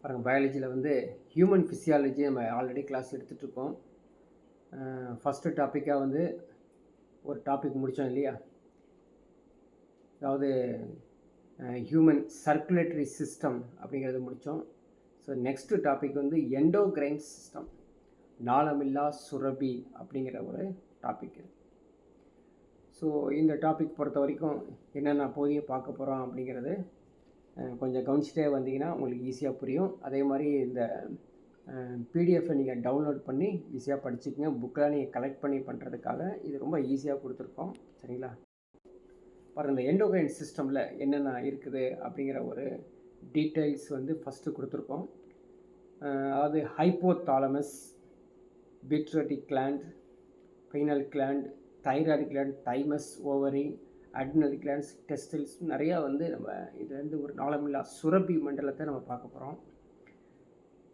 பாருங்கள், பயாலஜியில் வந்து human physiology நம்ம ஆல்ரெடி கிளாஸ் எடுத்துகிட்ருக்கோம். ஃபஸ்ட்டு டாப்பிக்காக வந்து ஒரு டாபிக் முடித்தோம் இல்லையா? அதாவது ஹியூமன் சர்க்குலேட்டரி சிஸ்டம் அப்படிங்கிறத முடித்தோம். ஸோ நெக்ஸ்ட்டு டாபிக் வந்து எண்டோக்ரைன் சிஸ்டம், நாளமில்லா சுரபி அப்படிங்கிற ஒரு டாபிக். ஸோ இந்த டாபிக் பொறுத்த வரைக்கும் என்னென்ன பகுதியை பார்க்க போகிறோம் அப்படிங்கிறது கொஞ்சம் கவனிச்சிட்டே வந்தீங்கன்னா உங்களுக்கு ஈஸியாக புரியும். அதே மாதிரி இந்த பிடிஎஃப்பை நீங்கள் டவுன்லோட் பண்ணி ஈஸியாக படிச்சுக்கங்க. புக்கெலாம் நீங்கள் கலெக்ட் பண்ணி பண்ணுறதுக்காக இது ரொம்ப ஈஸியாக கொடுத்துருக்கோம். சரிங்களா? பாருங்கள், இந்த எண்டோக்ரைன் சிஸ்டமில் என்னென்ன இருக்குது அப்படிங்கிற ஒரு டீட்டெயில்ஸ் வந்து ஃபஸ்ட்டு கொடுத்துருக்கோம். அதாவது hypothalamus, pituitary gland, pineal gland, thyroid gland, thymus, ovary, adrenal glands, testes, நிறையா வந்து நம்ம இதுலேருந்து ஒரு நாளமில்லா சுரபி மண்டலத்தை நம்ம பார்க்க போகிறோம்.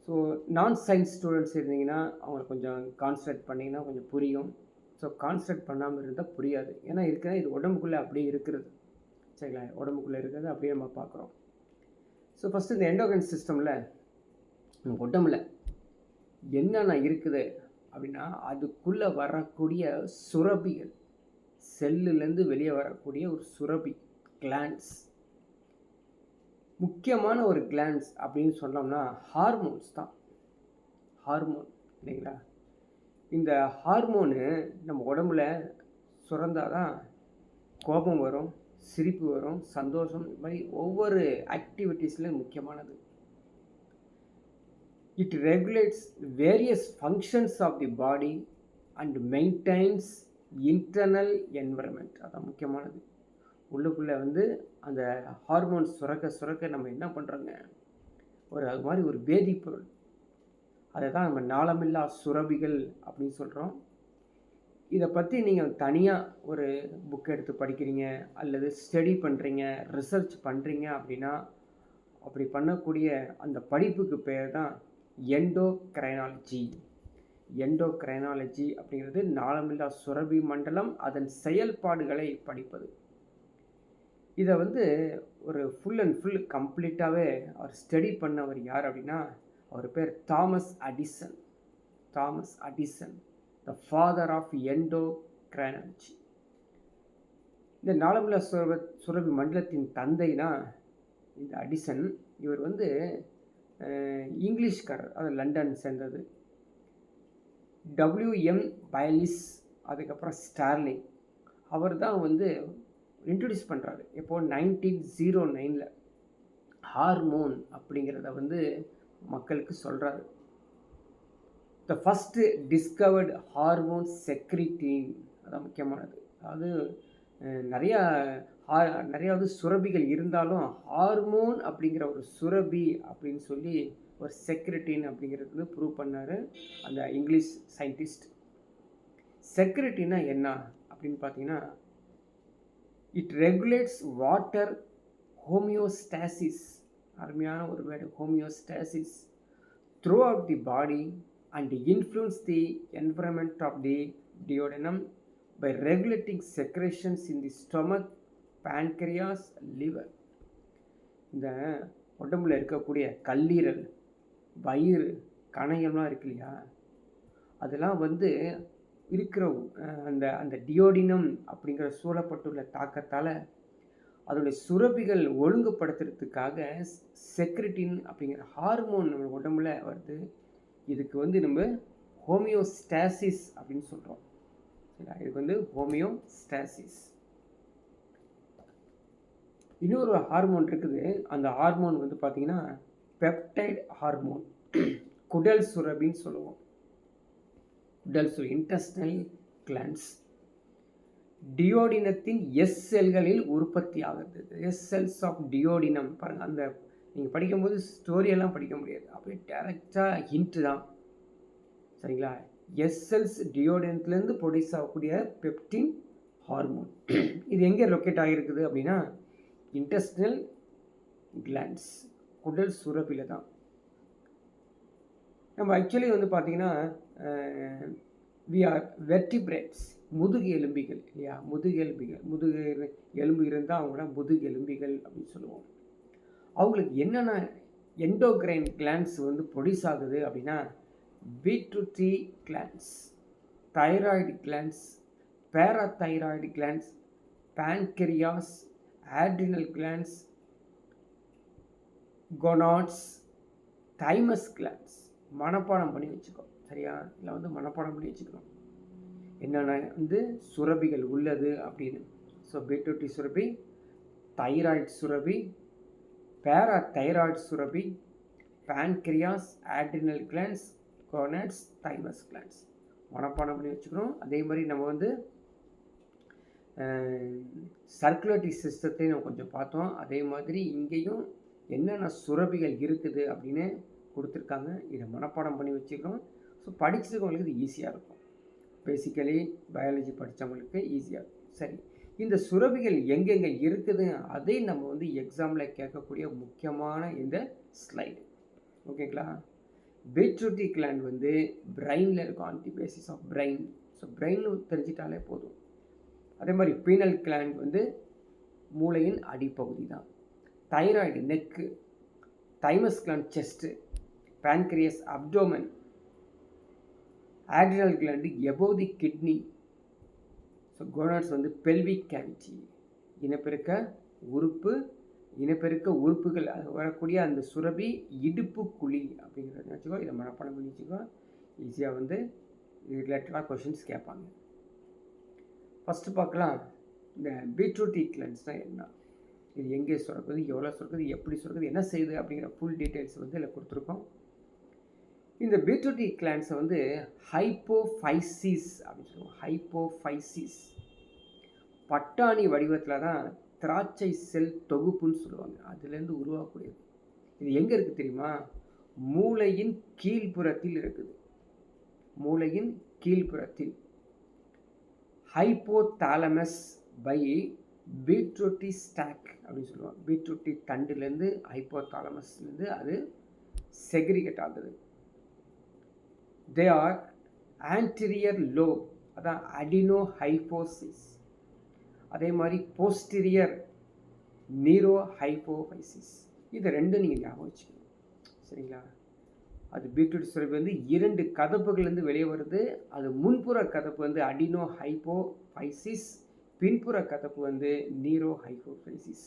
ஸோ நான் சயின்ஸ் ஸ்டூடெண்ட்ஸ் இருந்தீங்கன்னா அவங்களை கொஞ்சம் கான்சன்ட்ரேட் பண்ணிங்கன்னா கொஞ்சம் புரியும். ஸோ கான்சன்ட்ரேட் பண்ணாமல் இருந்தால் புரியாது. ஏன்னா இது உடம்புக்குள்ளே அப்படியே இருக்கிறது. சரிங்களா? உடம்புக்குள்ளே இருக்கிறது அப்படியே நம்ம பார்க்குறோம். ஸோ ஃபஸ்ட்டு இந்த எண்டோக்ரைன் சிஸ்டமில் நம்ம உடம்புல என்னென்ன இருக்குது அப்படின்னா அதுக்குள்ளே வரக்கூடிய சுரபிகள், செல்லுலேருந்து வெளியே வரக்கூடிய ஒரு சுரபி கிளாண்ட்ஸ், முக்கியமான ஒரு கிளாண்ட்ஸ் அப்படின்னு சொன்னோம்னா ஹார்மோன்ஸ் தான். ஹார்மோன் இல்லைங்களா? இந்த ஹார்மோனு நம்ம உடம்புல சுரந்தால் தான் கோபம் வரும், சிரிப்பு வரும், சந்தோஷம், இது மாதிரி ஒவ்வொரு ஆக்டிவிட்டீஸ்லையும் முக்கியமானது. It regulates various functions of the body and maintains internal environment. அதான் முக்கியமானது. உள்ளுக்குள்ளே வந்து அந்த ஹார்மோன்ஸ் சுரக்க நம்ம என்ன பண்ணுறோங்க, அது மாதிரி ஒரு வேதிப்பொருள், அதை தான் நம்ம நாளமில்லா சுரபிகள் அப்படின்னு சொல்கிறோம். இதை பற்றி நீங்கள் தனியாக ஒரு புக் எடுத்து படிக்கிறீங்க அல்லது ஸ்டடி பண்ணுறீங்க, ரிசர்ச் பண்ணுறீங்க அப்படின்னா அப்படி பண்ணக்கூடிய அந்த படிப்புக்கு பேர் தான் எண்டோக்ரைனாலஜி. எண்டோக்ரைனாலஜி அப்படிங்கிறது நாளமில்லா சுரபி மண்டலம், அதன் செயல்பாடுகளை படிப்பது. இதை வந்து ஒரு ஃபுல் அண்ட் ஃபுல் கம்ப்ளீட்டாகவே அவர் ஸ்டடி பண்ணவர் யார் அப்படின்னா அவர் பேர் Thomas Addison. Thomas Addison, the father of endocrinology. இந்த நாளமில்லா சுரபி மண்டலத்தின் தந்தைனா இந்த அடிசன். இவர் வந்து இங்கிலீஷ்காரர், அது லண்டன் சேர்ந்தது. WM பயலிஸ், அதுக்கப்புறம் ஸ்டார்லிங், அவர் தான் வந்து இன்ட்ரடியூஸ் பண்ணுறாரு. இப்போது 1909 ஹார்மோன் அப்படிங்கிறத வந்து மக்களுக்கு சொல்கிறாரு. த ஃபஸ்ட்டு டிஸ்கவர்டு ஹார்மோன் செக்ரிட்டின், அதான் முக்கியமானது. அதாவது நிறையாவது சுரபிகள் இருந்தாலும் ஹார்மோன் அப்படிங்கிற ஒரு சுரபி அப்படின்னு சொல்லி ஒரு செக்ரிட்டின் அப்படிங்கிறது வந்து ப்ரூவ் பண்ணார் அந்த இங்கிலீஷ் சயின்டிஸ்ட். செக்ரிட்டின்னா என்ன அப்படின்னு பார்த்தீங்கன்னா, இட் ரெகுலேட்ஸ் வாட்டர் ஹோமியோஸ்டாசிஸ், அருமையான ஒரு word, homeostasis, throughout the body and influence the environment of the duodenum by regulating secretions in the stomach, pancreas, liver. இந்த உடம்புல இருக்கக்கூடிய கல்லீரல், வயிறு, கணையம்லாம் இருக்கு இல்லையா, அதெல்லாம் வந்து இருக்கிற அந்த டியோடினம் அப்படிங்கிற சூழப்பட்டுள்ள தாக்கத்தால் அதோடைய சுரபிகள் ஒழுங்குபடுத்துறதுக்காக செக்ரிட்டின் அப்படிங்கிற ஹார்மோன் நம்ம உடம்புல வருது. இதுக்கு வந்து நம்ம ஹோமியோஸ்டாசிஸ் அப்படின்னு சொல்கிறோம். இதுக்கு வந்து ஹோமியோஸ்டாசிஸ். இன்னொரு ஹார்மோன் இருக்குது. அந்த ஹார்மோன் வந்து பார்த்தீங்கன்னா பெப்டைட் ஹார்மோன், குடல் சுரபின்னு சொல்லுவோம். குடல் சுரபி, இன்டெஸ்டைனல் கிளாண்ட்ஸ், டியோடினத்தின் எஸ் செல்களில் உற்பத்தி ஆகுது. S cells of duodenum. பாருங்கள், அந்த நீங்கள் படிக்கும்போது ஸ்டோரியெல்லாம் படிக்க முடியாது, அப்படியே டேரெக்டாக ஹிண்ட்டு தான். சரிங்களா? எஸ் செல்ஸ் டியோடினத்துலேருந்து ப்ரொடியூஸ் ஆகக்கூடிய பெப்டின் ஹார்மோன். இது எங்கே லொக்கேட் ஆகிருக்குது அப்படின்னா இன்டெஸ்டைனல் கிளாண்ட்ஸ், குடல் சுரப்பில தான். நம்ம ஆக்சுவலி வந்து பார்த்திங்கன்னா வி ஆர் வெர்டிபிரேட்ஸ், முதுகு எலும்பிகள் இல்லையா? முதுகு எலும்பு இருந்தால் அவங்கள முதுகு எலும்பிகள் அப்படின்னு சொல்லுவோம். அவங்களுக்கு என்னென்ன எண்டோக்ரைன் கிளான்ஸ் வந்து ப்ரொடியூஸ் ஆகுது அப்படின்னா pituitary glands, thyroid glands, parathyroid glands, pancreas, adrenal glands, gonads, thymus glands. மனப்பாடம் பண்ணி வச்சுக்கோ, சரியா? இல்லை வந்து மனப்பாடம் பண்ணி வச்சுக்கணும் என்னென்ன வந்து சுரபிகள் உள்ளது அப்படின்னு. ஸோ பீட்ரூட்டி சுரபி, தைராய்டு சுரபி, பேராதைராய்டு சுரபி, pancreas, adrenal glands, gonads, thymus glands மனப்பாடம் பண்ணி வச்சுக்கணும். அதே மாதிரி நம்ம வந்து சர்க்குலேட்டரி சிஸ்டத்தையும் நம்ம கொஞ்சம் பார்த்தோம். அதே மாதிரி இங்கேயும் என்னென்ன சுரபிகள் இருக்குது அப்படின்னு கொடுத்துருக்காங்க. இதை மனப்பாடம் பண்ணி வச்சுக்கிறோம். ஸோ படித்தவங்களுக்கு இது ஈஸியாக இருக்கும். பேசிக்கலி பயாலஜி படித்தவங்களுக்கு ஈஸியாக இருக்கும். சரி, இந்த சுரபிகள் எங்கெங்கே இருக்குது அதை நம்ம வந்து எக்ஸாமில் கேட்கக்கூடிய முக்கியமான இந்த ஸ்லைடு. ஓகேங்களா? பீட்ரூட்டி கிளாண்ட் வந்து பிரெயினில் இருக்கும், on the basis of brain. So brain தெரிஞ்சிட்டாலே போதும். அதே மாதிரி பீனல் கிளாண்ட் வந்து மூளையின் அடிப்பகுதி தான். Thyroid neck, thymus gland chest, pancreas abdomen, adrenal gland above the kidney. So gonads வந்து பெல்விக் கேவிட்டி, இனப்பெருக்க உறுப்பு, இனப்பெருக்க உறுப்புகள் அது வரக்கூடிய அந்த சுரபி இடுப்பு குழி அப்படிங்கிறத வச்சுக்கோ. இதை மனப்பாடம் பண்ணி வச்சுக்கோ. ஈஸியாக வந்து இது ரிலேட்டடாக கொஷின்ஸ் கேட்பாங்க. ஃபஸ்ட்டு பார்க்கலாம், இந்த பீட்ரூட்டி கிளான்ஸ்னால் என்ன, இது எங்கே சுரக்குது, எவ்வளோ சுரக்குது, எப்படி சுரக்குது, என்ன செய்யுது அப்படிங்கிற ஃபுல் டீட்டெயில்ஸ் வந்து இதில் கொடுத்துருக்கோம். இந்த பீட்ரூட்டி கிளான்ஸை வந்து ஹைப்போஃபைசிஸ் அப்படின்னு சொல்லுவோம். ஹைப்போஃபைசிஸ் பட்டாணி வடிவத்தில் தான் திராட்சை செல் தொகுப்புன்னு சொல்லுவாங்க. அதுலேருந்து உருவாகக்கூடியது. இது எங்கே இருக்குது தெரியுமா? மூளையின் கீழ்ப்புறத்தில் இருக்குது. மூளையின் கீழ்ப்புறத்தில். ஹைப்போதாலமஸ் பை பீட்ரூட்டி ஸ்டாக் அப்படின்னு சொல்லுவாங்க. பீட்ரூட்டி தண்டுலேருந்து ஹைப்போதாலமஸ்லேருந்து அது செக்ரிகேட் ஆகுது. தே ஆர் ஆன்டீரியர் லோப், அதான் அடினோ ஹைப்போசிஸ். அதே மாதிரி போஸ்டீரியர் நீரோ ஹைப்போஃபைசிஸ். இது ரெண்டும் நீங்கள் ஞாபகம் வச்சுக்கணும், சரிங்களா? அது பீட்ரூட் சுரபி வந்து 2 கதப்புகள்லேருந்து வெளியே வருது. அது முன்புற கதப்பு வந்து அடினோ ஹைப்போஃபைசிஸ், பின்புற கதப்பு வந்து நீரோ ஹைப்போஃபைசிஸ்.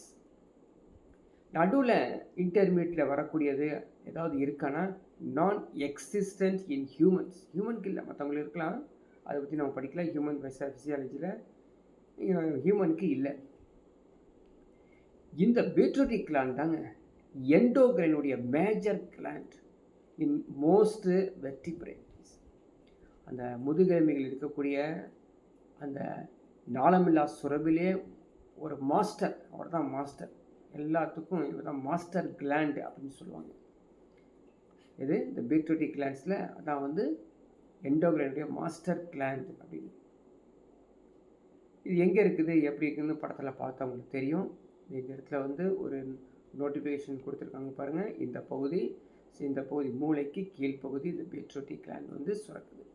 நடுவில் இன்டர்மீடியட்டில் வரக்கூடியது ஏதாவது இருக்கானா? நான் எக்ஸிஸ்டன்ட் இன் ஹியூமன்ஸ். ஹியூமனுக்கு இல்லை, மற்றவங்களுக்கு இருக்கலாம். அதை பற்றி நம்ம படிக்கல ஹியூமன் ஃபிசியாலஜியில். ஹியூமனுக்கு இல்லை. இந்த பீட்ரூட்டி கிளாண்ட் தாங்க எண்டோக்ரைனுடைய major gland in most vertebrates. அந்த முதுகெலும்பிகள் இருக்கக்கூடிய அந்த நாளமில்லா சுரபிலே ஒரு மாஸ்டர், அவர் தான் மாஸ்டர். எல்லாத்துக்கும் இவர் தான் மாஸ்டர் கிளாண்ட் அப்படின்னு சொல்லுவாங்க. இது இந்த பீட்ரூட்டி கிளாண்ட்ஸில் அதான் வந்து எண்டோக்ரைனுடைய மாஸ்டர் கிளாண்ட் அப்படின்னு. இது எங்கே இருக்குது, எப்படி இருக்குதுன்னு படத்தில் பார்த்து அவங்களுக்கு தெரியும். இந்த இடத்துல வந்து ஒரு நோட்டிஃபிகேஷன் கொடுத்துருக்காங்க பாருங்கள். இந்த பகுதி, இந்த பகுதி மூளைக்கு கீழ்ப்பகுதி இந்த பீட்ரூட்டி கிளாண்ட் வந்து சுரக்குது.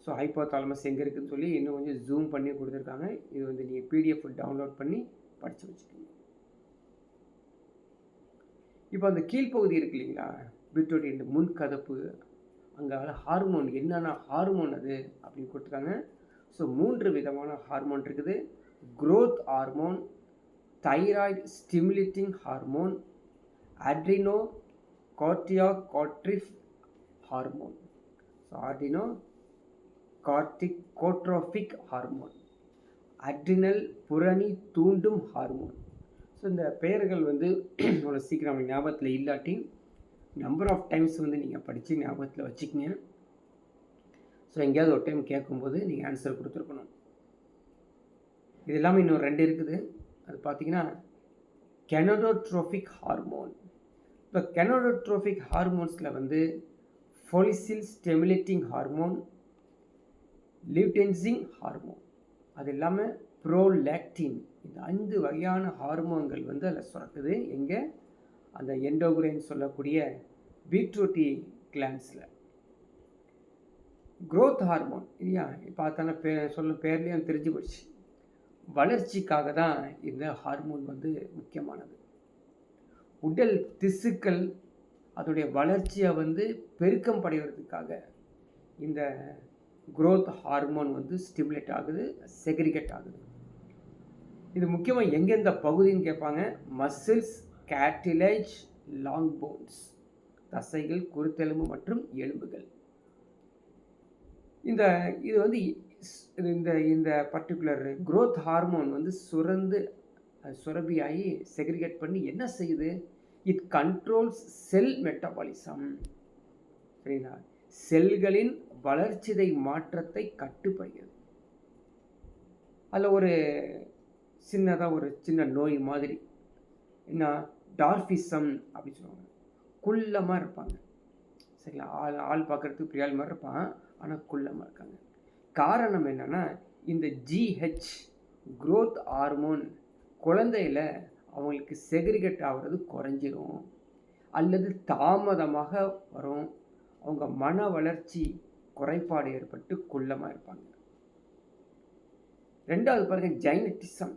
ஸோ ஹைப்போதாலமஸ் எங்கே இருக்குதுன்னு சொல்லி இன்னும் கொஞ்சம் ஜூம் பண்ணி கொடுத்துருக்காங்க. இது வந்து நீங்கள் பிடிஎஃப் டவுன்லோட் பண்ணி படித்து வச்சுக்கோங்க. இப்போ அந்த கீழ்ப்பகுதி இருக்கு இல்லைங்களா, பீட்ரூட்டி இந்த முன்கதப்பு, அங்கே ஹார்மோன் என்னென்ன ஹார்மோன் அது அப்படின்னு கொடுத்துருக்காங்க. ஸோ 3 விதமான ஹார்மோன் இருக்குது. Growth hormone, thyroid stimulating hormone, adrenocorticotropic hormone. So adrenocorticotropic hormone, adrenal புரணி தூண்டும் ஹார்மோன். ஸோ இந்த பெயர்கள் வந்து இவ்வளோ சீக்கிரம் ஞாபகத்தில் இல்லாட்டி நம்பர் ஆஃப் டைம்ஸ் வந்து நீங்கள் படித்து ஞாபகத்தில் வச்சுக்கோங்க. ஸோ எங்கேயாவது ஒரு டைம் கேட்கும்போது நீங்கள் ஆன்சர் கொடுத்துருக்கணும். இது இல்லாமல் இன்னும் 2 இருக்குது. அது பார்த்தீங்கன்னா கெனடோட்ரோபிக் ஹார்மோன். இப்போ கெனடோட்ரோபிக் ஹார்மோன்ஸில் வந்து ஃபோலிசில் ஸ்டிமுலேட்டிங் ஹார்மோன், லியூட்டென்சிங் ஹார்மோன், அது இல்லாமல் ப்ரோலாக்டின். இந்த 5 வகையான ஹார்மோன்கள் வந்து அதில் சுரக்குது. எங்கே? அந்த எண்டோக்ரைன் சொல்லக்கூடிய பீட்ரூட்டி கிளாண்ட்ஸில். க்ரோத் ஹார்மோன் இல்லையா, பார்த்தான பேர்லேயும் தெரிஞ்சு போச்சு. வளர்ச்சிக்காக தான் இந்த ஹார்மோன் வந்து முக்கியமானது. உடல் திசுக்கள் அதோடைய வளர்ச்சியை வந்து பெருக்கம் படைவதற்காக இந்த growth ஹார்மோன் வந்து ஸ்டிமுலேட் ஆகுது, செக்ரிகேட் ஆகுது. இது முக்கியமாக எங்கெந்த பகுதின்னு கேட்பாங்க. மசில்ஸ், கேட்டிலேஜ், லாங் போன்ஸ், தசைகள், குருத்தெலும்பு மற்றும் எலும்புகள். இது வந்து இந்த இந்த பர்டிகுலர் growth ஹார்மோன் வந்து சுரபியாகி செக்ரிகேட் பண்ணி என்ன செய்யுது? It controls sell metabolism. சரிங்களா? செல்களின் வளர்ச்சிதை மாற்றத்தை கட்டுப்படுகிறது. அதில் ஒரு சின்ன நோய் மாதிரி என்ன, டார்ஃபிசம் அப்படின்னு சொல்லுவாங்க. குள்ளமாக இருப்பாங்க. சரிங்களா? ஆள் பார்க்குறதுக்கு பிரியாள் மாதிரி இருப்பான், ஆனால் குள்ளமாக இருக்காங்க. காரணம் என்னென்னா, இந்த GH growth ஹார்மோன் குழந்தையில் அவங்களுக்கு செக்ரிகேட் ஆகிறது குறைஞ்சிரும் அல்லது தாமதமாக வரும். அவங்க மன வளர்ச்சி குறைபாடு ஏற்பட்டு குள்ளமாக இருப்பாங்க. ரெண்டாவது பாருங்கள், ஜைனட்டிசம்.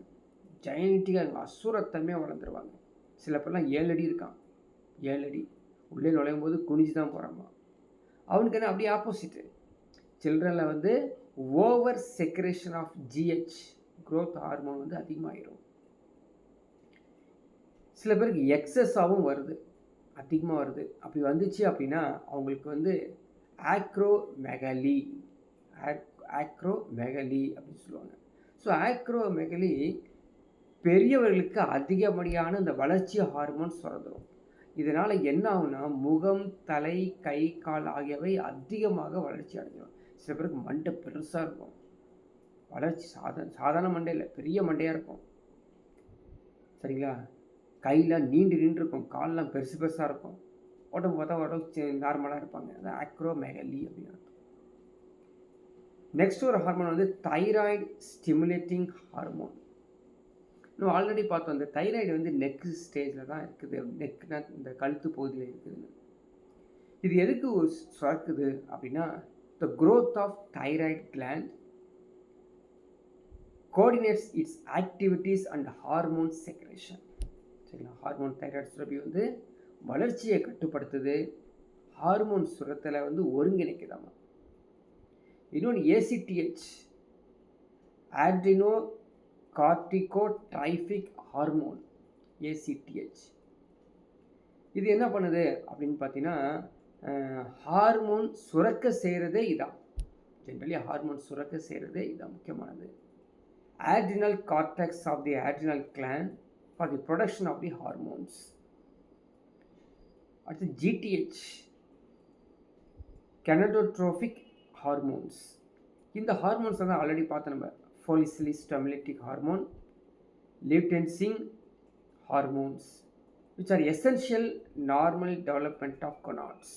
ஜைனட்டிக்காக அசுரத்தன்மையாக வளர்ந்துருவாங்க. சில பேர்லாம் 7 அடி இருக்கான். 7 அடி உள்ளே நுழையும் போது குனிஞ்சு தான் போகிறாமா. அவனுக்கு என்ன அப்படியே ஆப்போசிட்டு. சில்ட்ரனில் வந்து over secretion of GH growth hormone வந்து அதிகமாகிடும். சில பேருக்கு எக்ஸஸாகவும் வருது, அதிகமாக வருது. அப்படி வந்துச்சு அப்படின்னா அவங்களுக்கு வந்து ஆக்ரோமெகலி அப்படின்னு சொல்லுவாங்க. ஸோ ஆக்ரோமெகலி பெரியவர்களுக்கு அதிகப்படியான இந்த வளர்ச்சி ஹார்மோன் சுரந்துடும். இதனால் என்ன ஆகுனா, முகம், தலை, கை, கால் ஆகியவை அதிகமாக வளர்ச்சி அடைஞ்சிடும். சில பேருக்கு மண்டை பெருசாக இருக்கும். வளர்ச்சி சாதாரண மண்டை இல்லை, பெரிய மண்டையாக இருக்கும். சரிங்களா? கையில் நீண்டு இருக்கும், காலெலாம் பெருசாக இருக்கும். உடம்பு பார்த்தா உடம்பு நார்மலாக இருப்பாங்க. அது ஆக்ரோமெகலி அப்படின்னு அர்த்தம். நெக்ஸ்ட் ஒரு ஹார்மோன் வந்து தைராய்டு ஸ்டிமுலேட்டிங் ஹார்மோன். நம்ம ஆல்ரெடி பார்த்தோம், இந்த தைராய்டு வந்து நெக் ஸ்டேஜில் தான் இருக்குது. நெக்னா இந்த கழுத்து பகுதியில் இருக்குதுன்னு. இது எதுக்கு சுரக்குது அப்படின்னா, the growth of thyroid gland coordinates its activities and hormone secretion. சரிங்களா? ஹார்மோன் தைராய்டு சுரப்பி வந்து வளர்ச்சியை கட்டுப்படுத்துது, ஹார்மோன் சுரத்தலை வந்து ஒருங்கிணைக்குதாமா. இன்னொன்று ACTH, ஆட்ரினோ கார்டிகோட்ரைபிக் ஹார்மோன், ACTH. இது என்ன பண்ணுது அப்படின்னு பார்த்தீங்கன்னா, ஹார்மோன் சுரக்க செய்கிறதே இதான். ஜென்ரலி ஹார்மோன் சுரக்க செய்கிறதே இதான் முக்கியமானது. adrenal cortex of the adrenal gland for the production of the hormones. அடுத்து GTH, gonadotrophic hormones. இந்த ஹார்மோன்ஸ் தான் ஆல்ரெடி பார்த்தோம் நம்ம. follicular stimulating hormone, luteinizing hormones, which are essential normal development of gonads.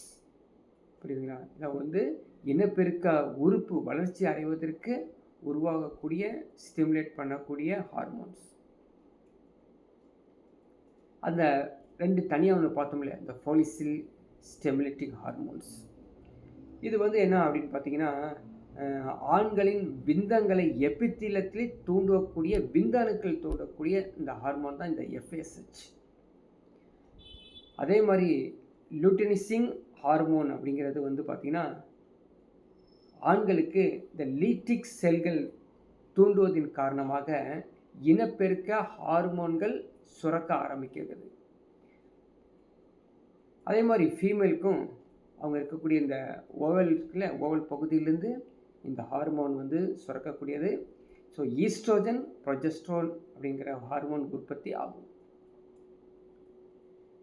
புரியுதுங்களா? இதை வந்து இனப்பெருக்க உறுப்பு வளர்ச்சி அடைவதற்கு உருவாகக்கூடிய ஸ்டிமுலேட் பண்ணக்கூடிய ஹார்மோன்ஸ். அந்த ரெண்டு தனியாக ஒன்று பார்த்தோம் இல்லையா, இந்த follicular stimulating ஹார்மோன்ஸ். இது வந்து என்ன அப்படின்னு பார்த்தீங்கன்னா, ஆண்களின் விந்தங்களை எபித்திலத்திலே தூண்டக்கூடிய விந்தணுக்கள் தூண்டக்கூடிய இந்த ஹார்மோன் தான் இந்த FSH. அதே மாதிரி லூட்டினிசிங் ஹார்மோன் அப்படிங்கிறது வந்து பார்த்திங்கன்னா, ஆண்களுக்கு இந்த லீட்டிக் செல்கள் தூண்டுவதின் காரணமாக இனப்பெருக்க ஹார்மோன்கள் சுரக்க ஆரம்பிக்கிறது. அதே மாதிரி ஃபீமேலுக்கும் அவங்க இருக்கக்கூடிய இந்த ஓவல் பகுதியிலேருந்து இந்த ஹார்மோன் வந்து சுரக்கக்கூடியது. ஸோ ஈஸ்ட்ரோஜன், ப்ரொஜெஸ்ட்ரோன் அப்படிங்கிற ஹார்மோன் உற்பத்தி ஆகும்.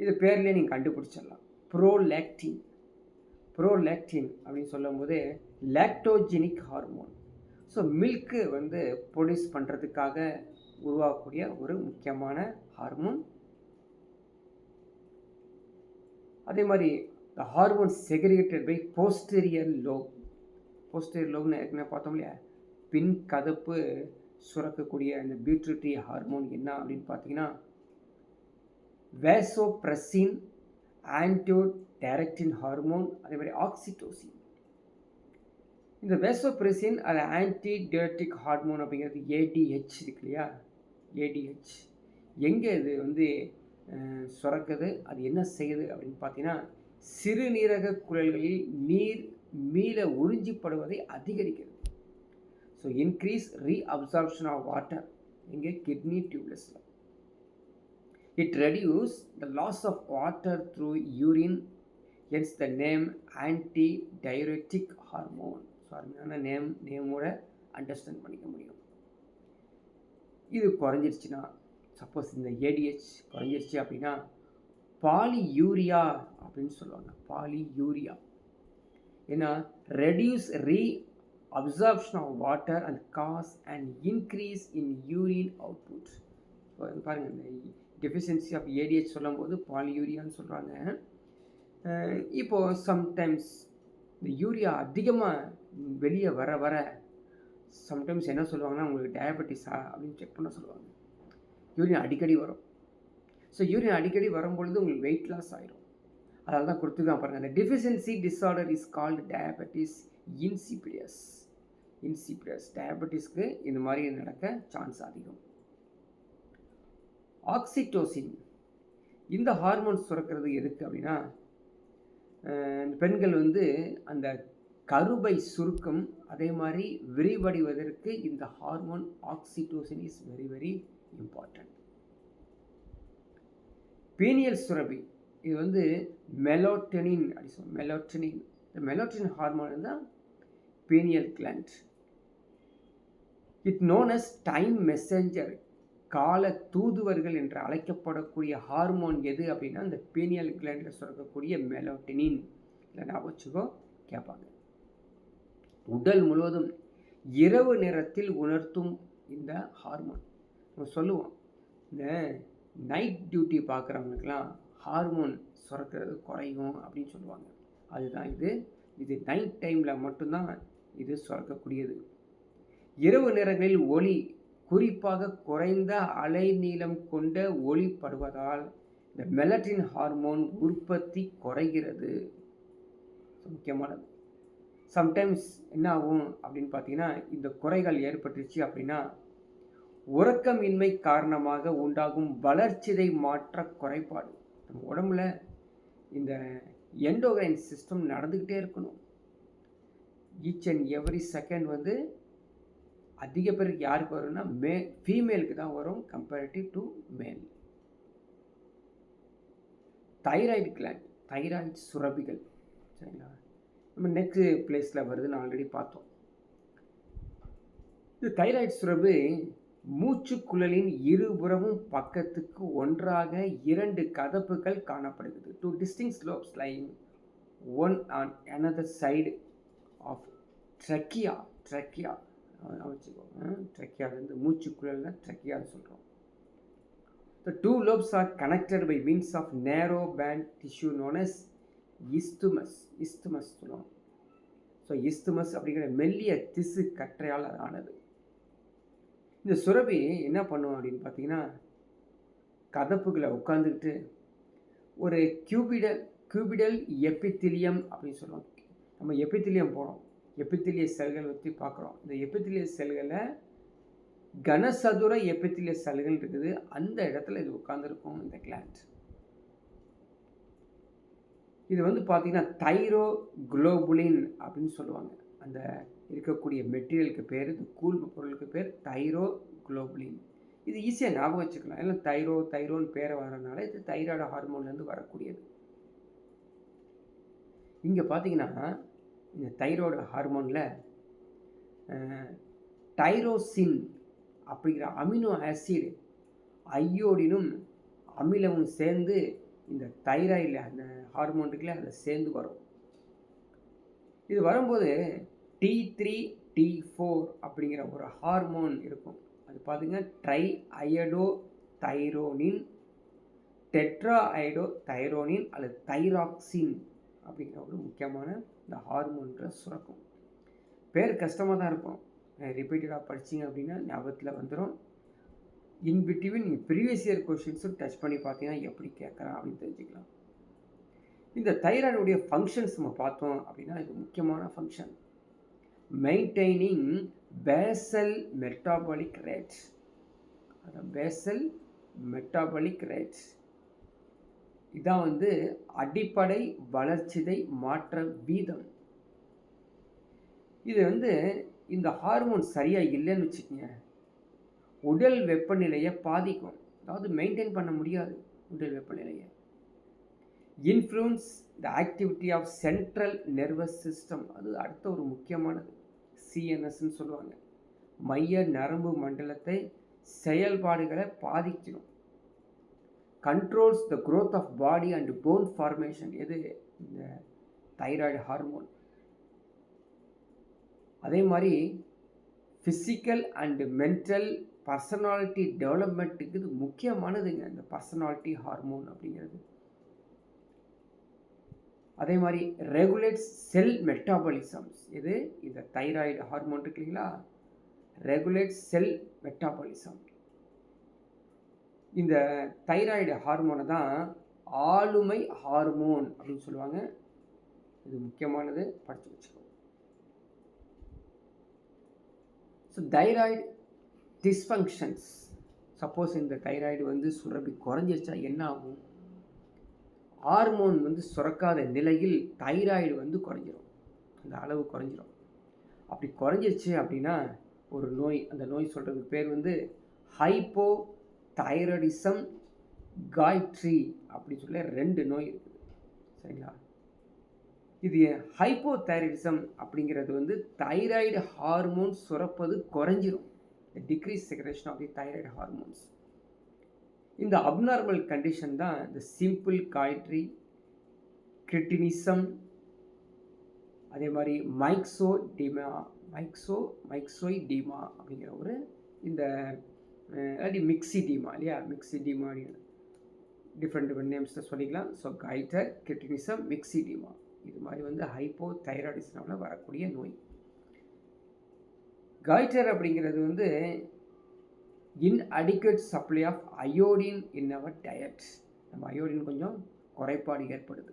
இது பேர்லேயே நீங்கள் கண்டுபிடிச்சிடலாம். ப்ரோலாக்டின் அப்படின்னு சொல்லும் போது லாக்டோஜெனிக் ஹார்மோன். ஸோ மில்க்கு வந்து ப்ரொடியூஸ் பண்ணுறதுக்காக உருவாகக்கூடிய ஒரு முக்கியமான ஹார்மோன். அதே மாதிரி the hormone segregated by posterior lobe. posterior lobe என்ன பார்த்தோம் இல்லையா, பின் கதப்பு சுரக்கக்கூடிய இந்த பியூட்ரிட்டி ஹார்மோன் என்ன அப்படின்னு பார்த்தீங்கன்னா, வேசோப்ரெசின், ஆன்டியோடைரக்டின் ஹார்மோன், அதே மாதிரி ஆக்சிடோசின். இந்த வேசோப்ரெசின் அது ஆன்டிடைரக்டிக் ஹார்மோன் அப்படிங்கிறது ADH இருக்கு இல்லையா, ADH எங்கே இது வந்து சுரக்குது. அது என்ன செய்யுது அப்படின்னு பார்த்தீங்கன்னா, சிறுநீரக குழல்களில் நீர் மீள உறிஞ்சிப்படுவதை அதிகரிக்கிறது. So increase reabsorption of water இங்கே கிட்னி டியூப்லெஸ்ல. It reduce the loss of water through urine, hence the name anti diuretic hormone. So அருமையான நேமோட அண்டர்ஸ்டாண்ட் பண்ணிக்க முடியும். இது குறைஞ்சிருச்சுன்னா, சப்போஸ் இந்த ஏடிஹெச் குறைஞ்சிருச்சு அப்படின்னா பாலியூரியா அப்படின்னு சொல்லுவாங்க. பாலியூரியா ஏன்னா reduce absorption of water and gas and increase in urine output. பாருங்கள், இந்த டெஃபிஷியன்சி ஆஃப் ஏடிஹெச் சொல்லும் போது பாலியூரியான்னு சொல்கிறாங்க. இப்போது சம்டைம்ஸ் இந்த யூரியா அதிகமாக வெளியே வர வர சம்டைம்ஸ் என்ன சொல்லுவாங்கன்னா, உங்களுக்கு டயபெட்டிஸா அப்படின்னு செக் பண்ண சொல்லுவாங்க. யூரின் அடிக்கடி வரும். ஸோ யூரின் அடிக்கடி வரும்பொழுது உங்களுக்கு வெயிட் லாஸ் ஆகிடும். அதனால தான் கொடுத்துருக்கான் பாருங்கள். அந்த deficiency disorder is called diabetes insipidus. டயபெட்டிஸ்க்கு இந்த மாதிரி நடக்க சான்ஸ் அதிகம். ஆக்சிடோசின் இந்த ஹார்மோன் சுரக்கிறது எதுக்கு அப்படின்னா, பெண்கள் அந்த கருவை சுருக்கம் அதே மாதிரி விரிவடைவதற்கு இந்த hormone oxytocin is very very important. Pineal சுரபி இது மெலோட்டனின் அப்படி சொல்லுவோம். மெலோட்டனின், இந்த மெலோட்டனின் ஹார்மோன் தான் pineal gland. It known as time messenger, கால தூதுவர்கள் என்று அழைக்கப்படக்கூடிய ஹார்மோன் எது அப்படின்னா இந்த பீனியல் கிளாண்டில் சுரக்கக்கூடிய மெலோட்டனின். இல்லை ஞாபகம் வச்சுக்கோ, கேட்பாங்க. உடல் முழுவதும் இரவு நேரத்தில் உணர்த்தும் இந்த ஹார்மோன். நம்ம சொல்லுவோம், இந்த நைட் டியூட்டி பார்க்குறவங்களுக்கெல்லாம் ஹார்மோன் சுரக்கிறது குறையும் அப்படின்னு சொல்லுவாங்க. அதுதான் இது நைட் டைமில் மட்டும்தான் இது சுரக்கக்கூடியது. இரவு நேரங்களில் ஒளி, குறிப்பாக குறைந்த அலைநீளம் கொண்ட ஒளிப்படுவதால் இந்த மெலட்டின் ஹார்மோன் உற்பத்தி குறைகிறது. முக்கியமானது. சம்டைம்ஸ் என்ன ஆகும் அப்படின்னு பார்த்தீங்கன்னா, இந்த குறைகள் ஏற்பட்டுச்சு அப்படின்னா உறக்கமின்மை காரணமாக உண்டாகும் வளர்ச்சிதை மாற்ற குறைபாடு. நம்ம உடம்புல இந்த எண்டோக்ரைன் சிஸ்டம் நடந்துக்கிட்டே இருக்கணும். ஈச் அண்ட் எவ்ரி செகண்ட் அதிக பேருக்கு யாருக்கு வரும்னா ஃபீமேலுக்கு தான் வரும் comparative to male. Thyroid gland, thyroid சுரபிகள், சரிங்களா, நம்ம நெக்ஸ்ட் பிளேஸில் வருதுன்னு ஆல்ரெடி பார்த்தோம். இந்த தைராய்டு சுரபி மூச்சுக்குழலின் இருபுறமும் பக்கத்துக்கு ஒன்றாக 2 கதப்புகள் காணப்படுகிறது. 2 distinct lobes lying one on another side of trachea. வச்சுக்கோங்க, ட்ரக்கியாவிலிருந்து மூச்சுக்குழல் ட்ரக்கியான்னு சொல்கிறோம். The 2 lobes are connected by means of narrow band tissue known as isthmus சொல்லுவோம். ஸோ isthmus அப்படிங்கிற மெல்லிய திசு கற்றையால் ஆனது. இந்த சுரபி என்ன பண்ணுவோம் அப்படின்னு பார்த்தீங்கன்னா, கதப்புகளை உட்காந்துக்கிட்டு ஒரு கியூபிடல் எபித்திலியம் அப்படின்னு சொல்லுவோம். நம்ம எபித்திலியம் போகிறோம், எபித்திலிய செல்கள் பற்றி பார்க்குறோம். இந்த எபித்திலிய செல்களை கனசதுர எபித்திலிய செல்கள் இருக்குது. அந்த இடத்துல இது உட்காந்துருக்கும் இந்த கிளாண்ட். இது பார்த்தீங்கன்னா தைரோகுளோபுலின் அப்படின்னு சொல்லுவாங்க. அந்த இருக்கக்கூடிய மெட்டீரியலுக்கு பேர், இந்த கூழ்வு பொருளுக்கு பேர் தைரோகுளோபுலின். இது ஈஸியாக ஞாபகம் வச்சுக்கலாம். இல்லை தைரோன்னு பேரை வரனால இது தைராய்டு ஹார்மோன்லேருந்து வரக்கூடியது. இங்கே பார்த்தீங்கன்னா இந்த தைராய்டு ஹார்மோனில் டைரோசின் அப்படிங்கிற அமினோ ஆசிட் அயோடினும் அமிலமும் சேர்ந்து இந்த தைராய்டில் அந்த ஹார்மோனுக்குள்ள அதை சேர்ந்து வரும். இது வரும்போது T3 T4 அப்படிங்கிற ஒரு ஹார்மோன் இருக்கும். அது பார்த்திங்கன்னா ட்ரை அயடோ தைரோனின், டெட்ரா அயடோ தைரோனின் அல்லது தைராக்சின் அப்படிங்கிற ஒரு முக்கியமான இந்த ஹார்மோன்ற சுரக்கும். பேர் கஷ்டமாக தான் இருக்கும், ரிப்பீட்டடாக படிச்சிங்க அப்படின்னா ஞாபகத்தில் வந்துடும். இன்பிட்வீன் நீங்கள் ப்ரீவியஸ் இயர் கொஷின்ஸும் டச் பண்ணி பார்த்தீங்கன்னா எப்படி கேட்குறான் அப்படின்னு தெரிஞ்சுக்கலாம். இந்த தைராய்டுடைய ஃபங்க்ஷன்ஸ் நம்ம பார்த்தோம் அப்படின்னா இது முக்கியமான function. Maintaining basal metabolic rate. Basal metabolic rate இதான் வந்து அடிப்படை வளர்சிதை மாற்ற வீதம். இது வந்து இந்த ஹார்மோன் சரியாக இல்லைன்னு வச்சுக்கோங்க, உடல் வெப்பநிலையை பாதிக்கும். அதாவது மெயின்டைன் பண்ண முடியாது உடல் வெப்பநிலையை. Influence the activity of central nervous system, அது அடுத்த ஒரு முக்கியமானது. சிஎன்எஸ்ன்னு சொல்லுவாங்க. மைய நரம்பு மண்டலத்தை செயல்பாடுகளை பாதிக்கணும். Controls the growth of body and bone formation, எது இந்த தைராய்டு ஹார்மோன். அதே மாதிரி ஃபிசிக்கல் அண்டு மென்டல் பர்சனாலிட்டி டெவலப்மெண்ட்டுக்கு இது முக்கியமானதுங்க, இந்த பர்சனாலிட்டி ஹார்மோன் அப்படிங்கிறது. அதே மாதிரி ரெகுலேட்ஸ் செல் மெட்டாபாலிசம்ஸ், இது இந்த தைராய்டு ஹார்மோன் இருக்கு இல்லைங்களா, ரெகுலேட்ஸ் செல் மெட்டாபாலிசம். இந்த தைராய்டு ஹார்மோனை தான் ஆளுமை ஹார்மோன் அப்படின்னு சொல்லுவாங்க. இது முக்கியமானது, படித்து வச்சுக்கோங்க. ஸோ தைராய்டு டிஸ்ஃபங்க்ஷன்ஸ், சப்போஸ் இந்த தைராய்டு வந்து சுரப்பி குறைஞ்சிருச்சா என்ன ஆகும்? ஹார்மோன் வந்து சுரக்காத நிலையில் தைராய்டு வந்து குறைஞ்சிரும், அந்த அளவு குறைஞ்சிரும். அப்படி குறைஞ்சிருச்சு அப்படின்னா ஒரு நோய், அந்த நோய் சொல்கிறதுக்கு பேர் வந்து ஹைப்போ தைராய்டிசம் காய்ட்ரி அப்படி சொல்ல 2 நோய் இருக்குது, சரிங்களா? இது ஹைப்போ தைராய்டிசம் அப்படிங்கிறது வந்து தைராய்டு ஹார்மோன் சுரப்பது குறைஞ்சிரும், decrease secretion of the thyroid hormones. இந்த அப்நார்மல் கண்டிஷன் தான் இந்த சிம்பிள் காய்ட்ரி, கிரிட்டினிசம், அதே மாதிரி மைக்சோய்டீமா அப்படிங்கிற ஒரு இந்த மிக்சிடீமா இல்லையா, மிக்சிடீமா டிஃப்ரெண்ட் நேம்ஸில் சொல்லிக்கலாம். ஸோ காய்டர், கிரிட்டினிசம், மிக்சிடீமா, இது மாதிரி வந்து ஹைப்போ தைராய்டிசம்னால வரக்கூடிய நோய். காய்டர் அப்படிங்கிறது வந்து inadequate supply of iodine in our diet, நம்ம அயோடின் கொஞ்சம் குறைபாடு ஏற்படுது.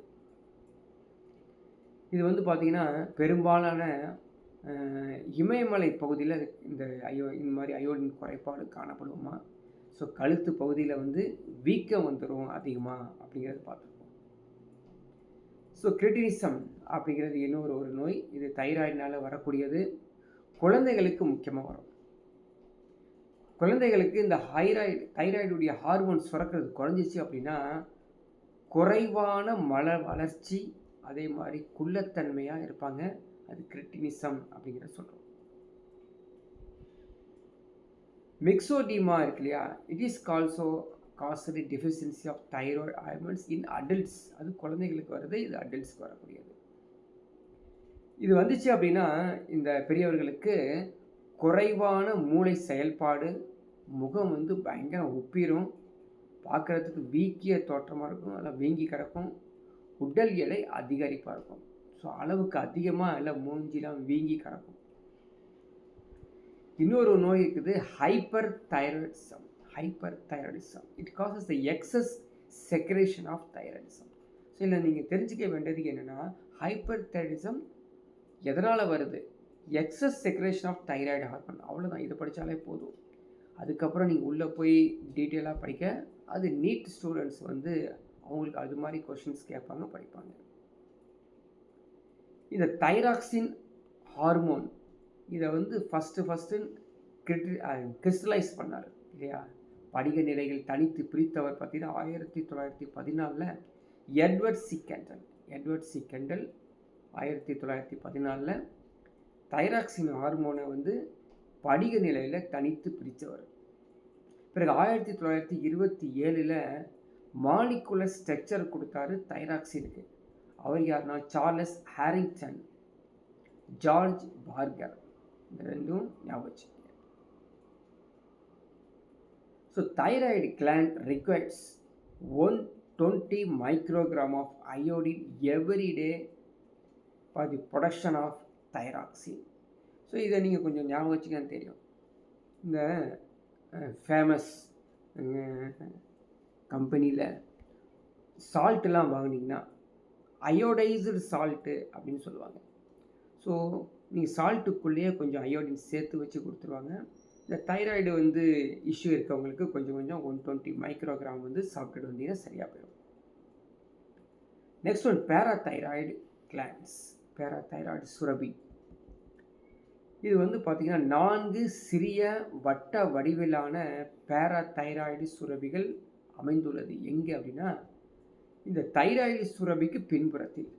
இது வந்து பார்த்திங்கன்னா பெரும்பாலான இமயமலை பகுதியில் இந்த மாதிரி அயோடின் குறைபாடு காணப்படுமா. ஸோ கழுத்து பகுதியில் வந்து வீக்கம் வந்துடும் அதிகமாக அப்படிங்கிறது பார்த்துருக்கோம். ஸோ கிரிட்டினிசம் அப்படிங்கிறது இன்னொரு நோய், இது தைராய்டினால் வரக்கூடியது. குழந்தைகளுக்கு முக்கியமாக வரும். குழந்தைகளுக்கு இந்த தைராய்டுடைய ஹார்மோன் சுரக்கிறது குறைஞ்சிச்சு அப்படின்னா குறைவான வளர்ச்சி, அதே மாதிரி குள்ளத்தன்மையாக இருப்பாங்க. அது கிரிட்டினிசம் அப்படிங்கிற சொல்கிறோம். மிக்சோடீமா இருக்கு இல்லையா, it is also caused deficiency of thyroid hormones in adults, அது குழந்தைகளுக்கு வருது, இது அடல்ட்ஸ்க்கு வரக்கூடியது. இது வந்துச்சு அப்படின்னா இந்த பெரியவர்களுக்கு குறைவான மூளை செயல்பாடு, முகம் வந்து பயங்கர உப்பிரும், பார்க்குறதுக்கு வீக்கிய தோற்றமாக இருக்கும், நல்லா வீங்கி கிடக்கும், உடல் எடை அதிகரிப்பாக இருக்கும். ஸோ அளவுக்கு அதிகமாக எல்லாம் மூஞ்சிலாம் வீங்கி கிடக்கும். இன்னொரு நோய் இருக்குது, hyperthyroidism. It causes the excess secretion of thyroidism. So இல்லை நீங்கள் தெரிஞ்சுக்க வேண்டியது என்னென்னா, ஹைப்பர் தைராய்டிசம் எதனால் வருது? Excess secretion of thyroid hormone, அவ்வளோதான். இதை படித்தாலே போதும். அதுக்கப்புறம் நீங்கள் உள்ளே போய் டீட்டெயிலாக படிக்க, அது நீட் ஸ்டூடெண்ட்ஸ் வந்து அவங்களுக்கு அது மாதிரி கொஷின்ஸ் கேட்பாங்க, படிப்பாங்க. இந்த தைராக்சின் ஹார்மோன் இதை வந்து ஃபஸ்ட்டு கிறிஸ்டலைஸ் பண்ணார் இல்லையா, படிக நிலைகள் தனித்து பிரித்தவர் பார்த்தீங்கன்னா 1914 எட்வர்ட் சி கெண்டல் 1914 தைராக்சின் ஹார்மோனை வந்து படிக நிலையில் தனித்து பிரித்தவர். பிறகு 1927 மாலிகுலர் ஸ்ட்ரக்சர் கொடுத்தாரு தைராக்சினுக்கு. அவர் யாருன்னா சார்லஸ் ஹாரிங்டன், ஜார்ஜ் பார்கர், இந்த ரெண்டும் ஞாபகம் வச்சுக்கோங்க. So thyroid gland requires 120 microgram of iodine every day for the production of thyroxine. So இதை நீங்கள் கொஞ்சம் ஞாபகம் வச்சுக்கன்னு தெரியும். இந்த ஃபேமஸ் கம்பெனியில் சால்ட்டெலாம் வாங்கினீங்கன்னா அயோடைஸ்டு சால்ட்டு அப்படின்னு சொல்லுவாங்க. ஸோ நீங்கள் சால்ட்டுக்குள்ளேயே கொஞ்சம் அயோடின் சேர்த்து வச்சு கொடுத்துருவாங்க. இந்த தைராய்டு வந்து இஷ்யூ இருக்கவங்களுக்கு கொஞ்சம் 120 மைக்ரோகிராம் வந்து சாப்பிட்டுட்டு வந்தீங்கன்னா சரியாக போயிடும். Next one parathyroid glands, parathyroid சுரபி. இது வந்து பார்த்திங்கன்னா 4 சிறிய வட்ட வடிவிலான பேராதைராய்டு சுரபிகள் அமைந்துள்ளது. எங்கே அப்படின்னா இந்த தைராய்டு சுரபிக்கு பின்புறத்தில்.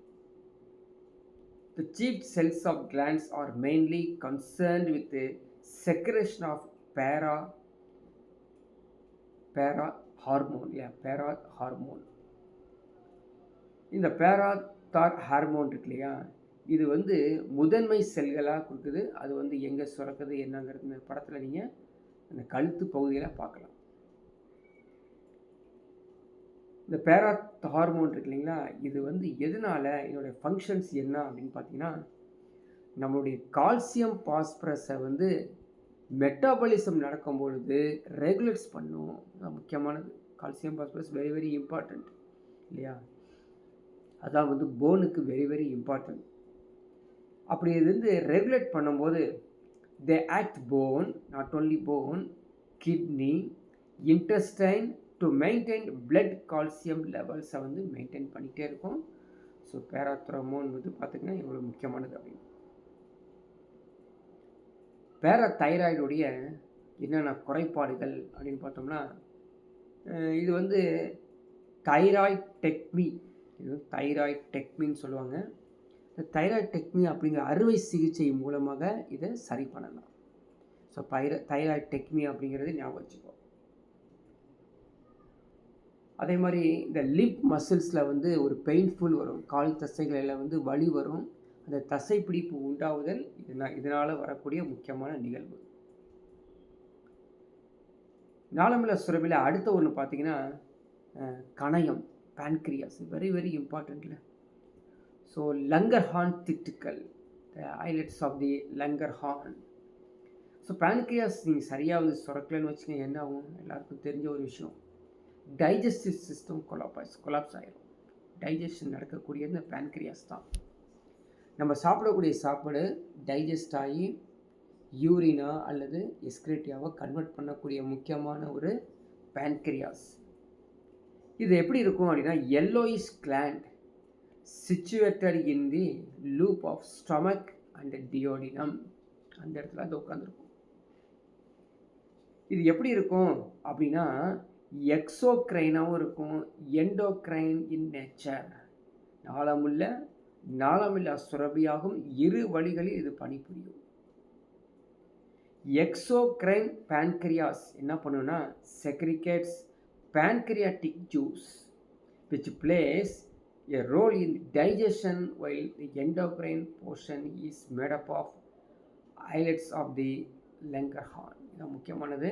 The chief cells of glands are mainly concerned with the secretion of para-hormone. இந்த பேராதார் ஹார்மோன் இருக்கு இல்லையா, இது வந்து முதன்மை செல்களாக கொடுக்குது. அது வந்து எங்கே சுரக்குது என்னங்கிறது இந்த படத்தில் நீங்கள் அந்த கழுத்து பகுதியில் பார்க்கலாம். இந்த பேராத் ஹார்மோன் இருக்கு இல்லைங்களா, இது வந்து எதனால் இதனுடைய ஃபங்க்ஷன்ஸ் என்ன அப்படின்னு பார்த்தீங்கன்னா, நம்மளுடைய கால்சியம் பாஸ்பரஸை வந்து மெட்டாபாலிசம் நடக்கும் பொழுது ரெகுலேட்ஸ் பண்ணும். முக்கியமானது calcium phosphorus very very important இல்லையா, அதான் வந்து போனுக்கு வெரி வெரி இம்பார்ட்டண்ட். அப்படி இது வந்து ரெகுலேட் பண்ணும்போது they act bone, not only bone, kidney, intestine to maintain blood calcium லெவல்ஸை வந்து மெயின்டைன் பண்ணிகிட்டே இருக்கும். ஸோ பேராத்ரோமோன் வந்து பார்த்திங்கன்னா இவ்வளோ முக்கியமானது. அப்படின்னு பேராதைராய்டுடைய என்னென்ன குறைபாடுகள் அப்படின்னு பார்த்தோம்னா, இது வந்து தைராய்டெக்மி, இது தைராய்டெக்மின்னு சொல்லுவாங்க. இந்த தைராய்டெக்மி அப்படிங்கிற அறுவை சிகிச்சை மூலமாக இதை சரி பண்ணலாம். ஸோ தைராய்டெக்மி அப்படிங்கிறது ஞாபகம் வச்சுக்கோ. அதே மாதிரி இந்த லிப் மசில்ஸில் வந்து ஒரு பெயின்ஃபுல் வரும், கால் தசைகளில் வந்து வலி வரும். அந்த தசை பிடிப்பு உண்டாகுதல் இதனால் வரக்கூடிய முக்கியமான நிகழ்வு. நாளமில்லா சுரபியில் அடுத்த ஒன்று பார்த்தீங்கன்னா கணையம், பேன்க்ரியாஸ், வெரி வெரி இம்பார்ட்டண்ட்ல. ஸோ லங்கர்ஹான் திட்டுக்கள், islets of the Langerhans. So pancreas நீங்கள் சரியாக வந்து சுரக்கலன்னு வச்சுக்கோங்க, என்ன ஆகும் எல்லாருக்கும் தெரிஞ்ச ஒரு விஷயம், டைஜஸ்டிவ் சிஸ்டம் கொலாப்ஸ் ஆகிடும். டைஜஷன் நடக்கக்கூடிய இந்த பேன்க்ரியாஸ் தான் நம்ம சாப்பிடக்கூடிய சாப்பாடு டைஜஸ்ட் ஆகி யூரினா அல்லது எஸ்கிரேட்டியாவை கன்வெர்ட் பண்ணக்கூடிய முக்கியமான ஒரு பேன்க்ரியாஸ். இது எப்படி இருக்கும் அப்படின்னா, yellowish gland situated in the loop of stomach and duodenum, அந்த இடத்துல அது உட்காந்துருக்கும். இது எப்படி இருக்கும் அப்படின்னா, எக்ஸோக்ரைனாகவும் இருக்கும், எண்டோக்ரைன் இன் நேச்சர், நாளமில்லா சுரபியாகவும் இரு வழிகளில் இது பணிபுரியும். எக்ஸோக்ரைன் பேன்க்ரியாஸ் என்ன பண்ணுன்னா, செக்ரிகேட்ஸ் pancreatic juice which plays a role in digestion, while the endocrine portion is made up of islets of the Langerhans. இது முக்கியமானது.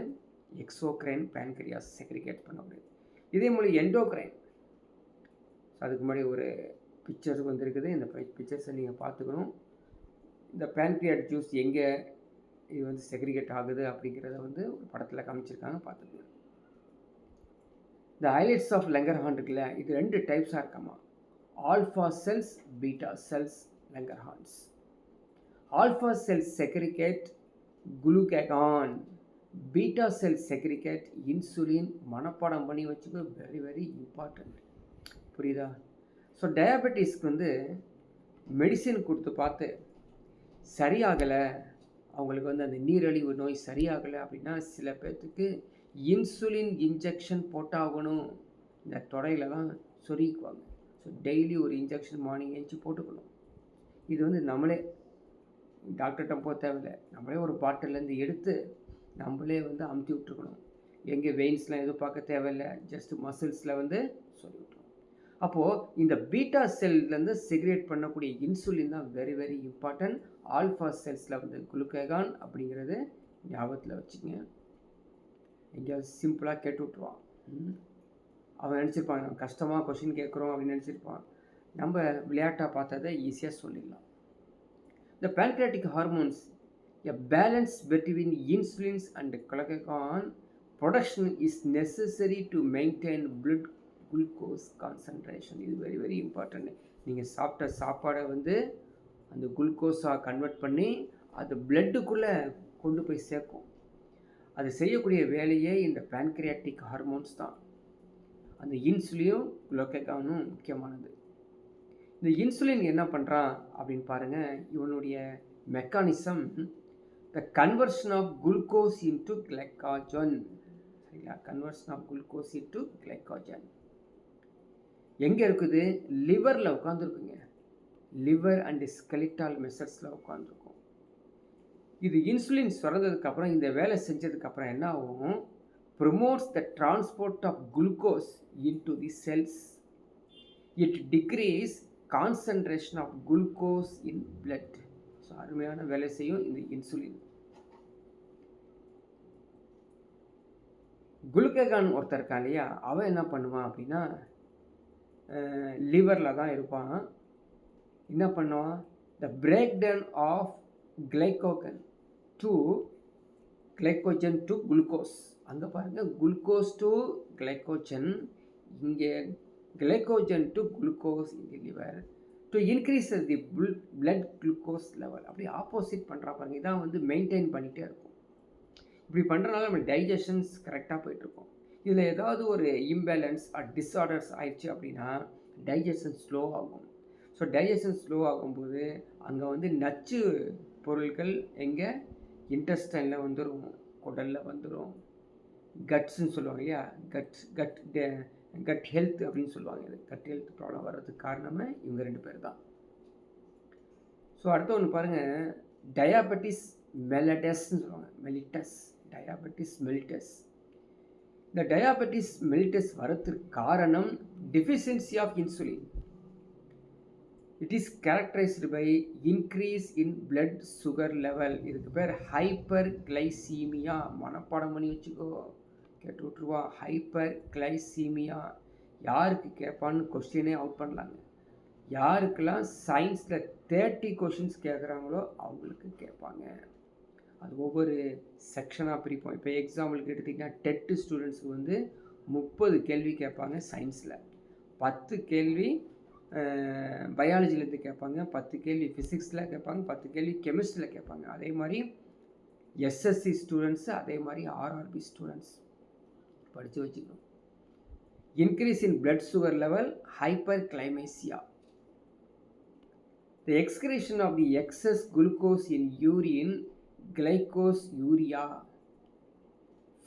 எக்ஸோக்ரைன் பேன்க்ரியாஸ் செக்ரிகேட் பண்ணக்கூடியது. இதே மாதிரி எண்டோக்ரைன், அதுக்கு முன்னாடி ஒரு பிக்சர்ஸ் வந்துருக்குது, இந்த பிக்சர்ஸை நீங்கள் பார்த்துக்கணும். இந்த பேன்க்ரியாட் ஜூஸ் எங்கே இது வந்து செக்ரிகேட் ஆகுது அப்படிங்கிறத வந்து ஒரு படத்தில் காமிச்சிருக்காங்க, பார்த்துக்கணும். இந்த ஐலெட்ஸ் ஆஃப் லங்கர்ஹான் இருக்குல்ல, இது 2 டைப்ஸாக இருக்காமா, alpha cells, beta cells Langerhans. Alpha cells secrete glucagon, beta cells secrete insulin. மனப்பாடம் பண்ணி வச்சுக்க, வெரி வெரி இம்பார்ட்டண்ட், புரியுதா? ஸோ டயபெட்டிஸ்க்கு வந்து மெடிசின் கொடுத்து பார்த்து சரியாகலை, அவங்களுக்கு வந்து அந்த நீரிழிவு நோய் சரியாகலை அப்படின்னா சில பேர்த்துக்கு இன்சுலின் இன்ஜெக்ஷன் போட்டாகணும். இந்த தொடையிலலாம் சொருகிக்குவாங்க. ஸோ டெய்லி ஒரு இன்ஜெக்ஷன் மார்னிங் எழுச்சி போட்டுக்கணும். இது வந்து நம்மளே டாக்டர்கிட்ட போக தேவையில்லை, நம்மளே ஒரு பாட்டிலேருந்து எடுத்து நம்மளே வந்து அமுத்தி விட்டுருக்கணும். எங்கே வெயின்ஸ்லாம் எதுவும் பார்க்க தேவையில்லை, ஜஸ்ட் மசில்ஸில் வந்து சொல்லி விட்டுருவோம். அப்போது இந்த பீட்டா செல்லேருந்து செக்ரேட் பண்ணக்கூடிய இன்சுலின் தான் வெரி வெரி இம்பார்ட்டன்ட். ஆல்ஃபா செல்ஸில் வந்து குளுக்கேகான் அப்படிங்கிறது ஞாபகத்தில் வச்சுக்கங்க. எங்கேயாவது சிம்பிளாக கேட்டு விட்ருவான், அவன் நினச்சிருப்பான் நம்ம கஷ்டமாக கொஷின் கேட்குறோம் அப்படின்னு நினச்சிருப்பான். நம்ம விளையாட்டாக பார்த்ததை ஈஸியாக சொல்லிடலாம். இந்த pancreatic hormones, a balance between insulins and glucagon production is necessary to maintain blood glucose concentration. இது வெரி வெரி இம்பார்ட்டன்ட். நீங்கள் சாப்பிட்ட சாப்பாடை வந்து அந்த குளுக்கோஸாக கன்வெர்ட் பண்ணி அது பிளட்டுக்குள்ளே கொண்டு போய் சேர்க்கும். அது செய்யக்கூடிய வேலையே இந்த பேன்க்ரியாட்டிக் ஹார்மோன்ஸ் தான். அந்த இன்சுலினும் குளுக்கேகானும் முக்கியமானது. இந்த இன்சுலின் என்ன பண்ணுறான் அப்படின்னு பாருங்கள். இவனுடைய mechanism the conversion of glucose into glycogen. சரிங்களா? Conversion of glucose into glycogen எங்கே இருக்குது? லிவரில் உட்காந்துருக்குங்க. லிவர் அண்ட் ஸ்கெலிட்டால் மெசல்ஸில் உட்காந்துருக்கும். இது இன்சுலின் சுரந்ததுக்கப்புறம், இந்த வேலை செஞ்சதுக்கப்புறம் என்ன ஆகும்? Promotes the transport of glucose into the cells. It decrease concentration of glucose in blood. So அருமையான வேலை செய்யும் இந்த இன்சுலின். குளுக்ககான் ஒருத்தர் இருக்கான் இல்லையா, அவன் என்ன பண்ணுவான் அப்படின்னா, லிவரில் தான் இருப்பான். என்ன பண்ணுவான்? The break down of glycogen to glycogen to glucose. அங்கே பாருங்கள், குளுக்கோஸ் டு கிளைகோஜன், இங்கே glycogen to glucose in the liver to increase the blood glucose level. அப்படி ஆப்போசிட் பண்ணுறா பாருங்க. இதான் வந்து மெயின்டைன் பண்ணிகிட்டே இருக்கும். இப்படி பண்ணுறதுனால நம்ம டைஜஷன்ஸ் கரெக்டாக போயிட்டுருக்கோம். இதில் ஏதாவது ஒரு இம்பேலன்ஸ் டிஸார்டர்ஸ் ஆயிடுச்சு அப்படின்னா டைஜஷன் ஸ்லோ ஆகும். ஸோ டைஜஷன் ஸ்லோ ஆகும்போது அங்கே வந்து நச்சு பொருட்கள் எங்கே? இன்டெஸ்டைனில் வந்துடும், குடலில் வந்துடும். கட்ஸ்ன்னு சொல்லுவாங்க இல்லையா, கட் ஹெல்த் அப்படின்னு சொல்லுவாங்க. இது கட் ஹெல்த் ப்ராப்ளம் வர்றதுக்கு காரணமே இவங்க 2 பேர் தான். ஸோ அடுத்த ஒன்று பாருங்கள், டயாபெட்டிஸ் மெலிட்டஸ்ன்னு சொல்லுவாங்க. Mellitus, diabetes mellitus. இந்த டயாபெட்டிஸ் மெலிட்டஸ் வரதுக்கு காரணம் deficiency of insulin. It is characterized by increase in blood sugar level. இதுக்கு பேர் ஹைப்பர் கிளைசீமியா. மனப்பாடம் பண்ணி வச்சுக்கோ, கேட்டு விட்ருவா. ஹைப்பர் கிளைசீமியா யாருக்கு கேட்பான்னு கொஸ்டினே அவுட் பண்ணலாங்க. யாருக்கெல்லாம் சயின்ஸில் 30 கொஷின்ஸ் கேட்குறாங்களோ அவங்களுக்கு கேட்பாங்க. அது ஒவ்வொரு செக்ஷனாக பிரிப்போம். இப்போ எக்ஸாம்பிளுக்கு எடுத்திங்கன்னா டெட் ஸ்டூடெண்ட்ஸுக்கு வந்து 30 கேள்வி கேட்பாங்க சயின்ஸில், 10 கேள்வி பயாலஜிலேருந்து கேட்பாங்க, 10 கேள்வி ஃபிசிக்ஸில் கேட்பாங்க, 10 கேள்வி கெமிஸ்ட்ரியில் கேட்பாங்க. அதே மாதிரி எஸ்எஸ்சி ஸ்டூடெண்ட்ஸு, அதே மாதிரி ஆர்ஆர்பி ஸ்டூடெண்ட்ஸ் படித்து வச்சுக்கணும். Increase in blood sugar level, hyperglycaemia. The excretion of the excess glucose in urine, glycosuria.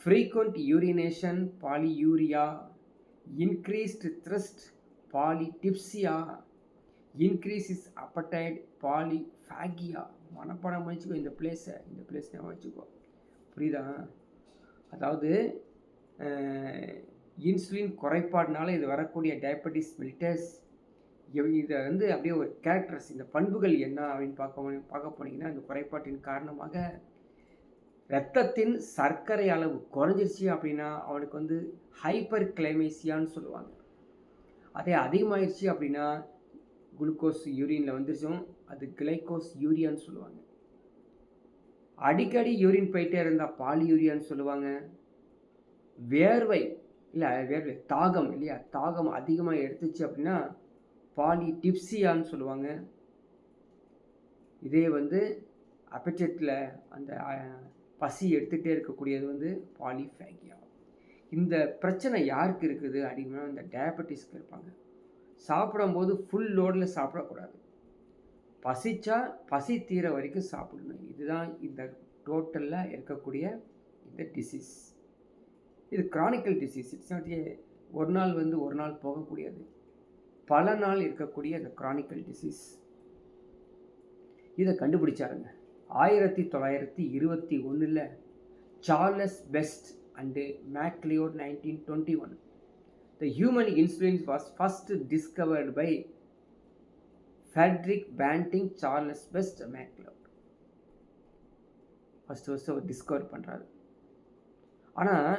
Frequent urination, polyuria. Increased thirst, polydyspnea. Increases appetite, polyphagia. மனப்பாடம் பண்ணிச்சுக்கோ இந்த பிளேஸை, இந்த பிளேஸ் ஞாபகம் வச்சுக்கோ. புரியுதா? அதாவது இன்சுலின் குறைபாடுனால இது வரக்கூடிய டயபெட்டிஸ் மெலிட்டஸ், இதை வந்து அப்படியே ஒரு கேரக்டர்ஸ், இந்த பண்புகள் என்ன அப்படின்னு பார்க்க போனீங்கன்னா, இந்த குறைபாட்டின் காரணமாக இரத்தத்தின் சர்க்கரை அளவு குறைஞ்சிருச்சு அப்படின்னா அவனுக்கு வந்து ஹைப்பர் கிளைமேசியான்னு சொல்லுவாங்க. அதே அதிகமாகிடுச்சு அப்படின்னா குளுக்கோஸ் யூரினில் வந்துருச்சோம், அது கிளைக்கோஸ் யூரியான்னு சொல்லுவாங்க. அடிக்கடி யூரின் போயிட்டே இருந்தால் பாலியூரியான்னு சொல்லுவாங்க. வேர்வை இல்லை, வேர்வை தாகம் இல்லையா, தாகம் அதிகமாக எடுத்துச்சு அப்படின்னா பாலிடிப்சியான்னு சொல்லுவாங்க. இதே வந்து அப்பெட்டிட்டில் அந்த பசி எடுத்துகிட்டே இருக்கக்கூடியது வந்து பாலிஃபேகியா. இந்த பிரச்சனை யாருக்கு இருக்குது அப்படின்னா இந்த டயபெட்டிஸ்க்கு இருப்பாங்க. சாப்பிடும்போது ஃபுல் லோடில் சாப்பிடக்கூடாது, பசிச்சா பசி தீர வரைக்கும் சாப்பிடணும். இதுதான் இந்த டோட்டலில் இருக்கக்கூடிய இந்த டிசீஸ். இது கிரானிக்கல் டிசீஸ். இட்ஸ் நாட் ஒரு நாள் வந்து ஒரு நாள் போகக்கூடியது, பல நாள் இருக்கக்கூடிய அந்த கிரானிக்கல் டிசீஸ். இதை கண்டுபிடிச்சாருங்க 1921 Charles best and MacLeod 1921. The human insulin was first discovered by Frederick Banting, Charles Best, MacLeod. First அவர் டிஸ்கவர் பண்ணுறாரு. ஆனால்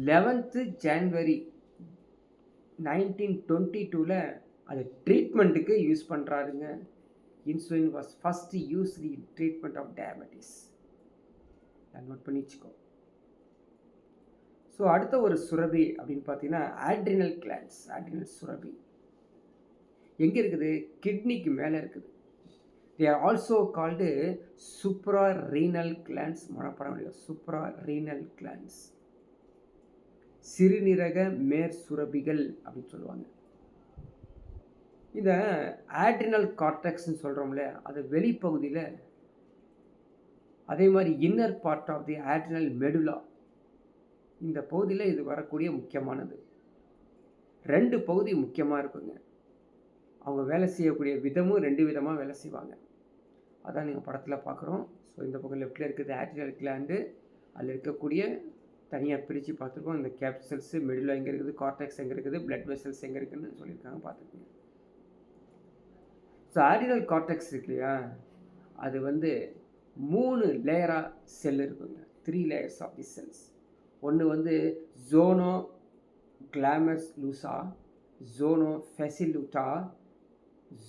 11th January 1922 அது ட்ரீட்மெண்ட்டுக்கு யூஸ் பண்ணுறாருங்க. Insulin was first used in treatment of diabetes. Note பண்ணி வச்சுக்கோ. So அடுத்த ஒரு சுரபி அப்படின்னு பார்த்தீங்கன்னா ஆட்ரினல் கிளாண்ட்ஸ். ஆட்ரினல் சுரபி எங்கே இருக்குது? கிட்னிக்கு மேலே இருக்குது. They are also called suprarenal glands. மனப்படம் முடியும், சூப்ரா ரீனல் கிளாண்ட்ஸ், சிறுநீரக மேற் சுரபிகள் அப்படின்னு சொல்லுவாங்க. இந்த ஆட்ரினல் கார்டெக்ஸ்ன்னு சொல்கிறோம்ல, அது வெளிப்பகுதியில், அதே மாதிரி inner part of the adrenal medulla, இந்த பகுதியில் இது வரக்கூடிய முக்கியமானது. 2 பகுதி முக்கியமாக இருக்குங்க. அவங்க வேலை செய்யக்கூடிய விதமும் 2 விதமாக வேலை செய்வாங்க. அதான் நீங்கள் படத்தில் பார்க்குறோம். ஸோ இந்த பக்கம் லெஃப்ட்டில் இருக்குது ஆட்ரினல் கிளாண்டு, அதில் இருக்கக்கூடிய தனியாக பிரித்து பார்த்துருக்கோம். இந்த கேப்சல்ஸு மெடுலா எங்கே இருக்குது, கார்டெக்ஸ் எங்கே இருக்குது, பிளட் வெசல்ஸ் எங்கே இருக்குதுன்னு சொல்லியிருக்காங்க, பார்த்துக்கோங்க. ஸோ ஆட்ரினல் கார்டெக்ஸ் இருக்கு இல்லையா, அது வந்து 3 லேயராக செல் இருக்குங்க. 3 லேயர்ஸ் ஆஃப் தி செல்ஸ். ஒன்று வந்து zona glomerulosa, zona fasciculata,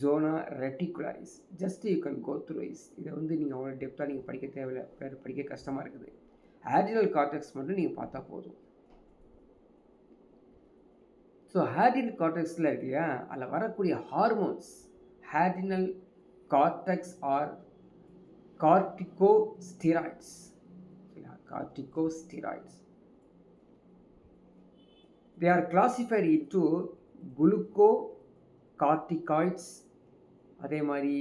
zona reticularis. Just you can go through is. இதை வந்து நீங்கள் அவ்வளோ டெப்த்தாக நீங்கள் படிக்க தேவையில்லை, படிக்க கஷ்டமாக இருக்குது. ஆட்ரினல் கார்டெக்ஸ் மட்டும் நீங்கள் பார்த்தா போதும். ஸோ ஆட்ரினல் கார்டெக்ஸில் இருக்கு இல்லையா, அதில் வரக்கூடிய hormones adrenal cortex are corticosteroids. Corticosteroids. They are classified into glucocorticoids, அதே மாதிரி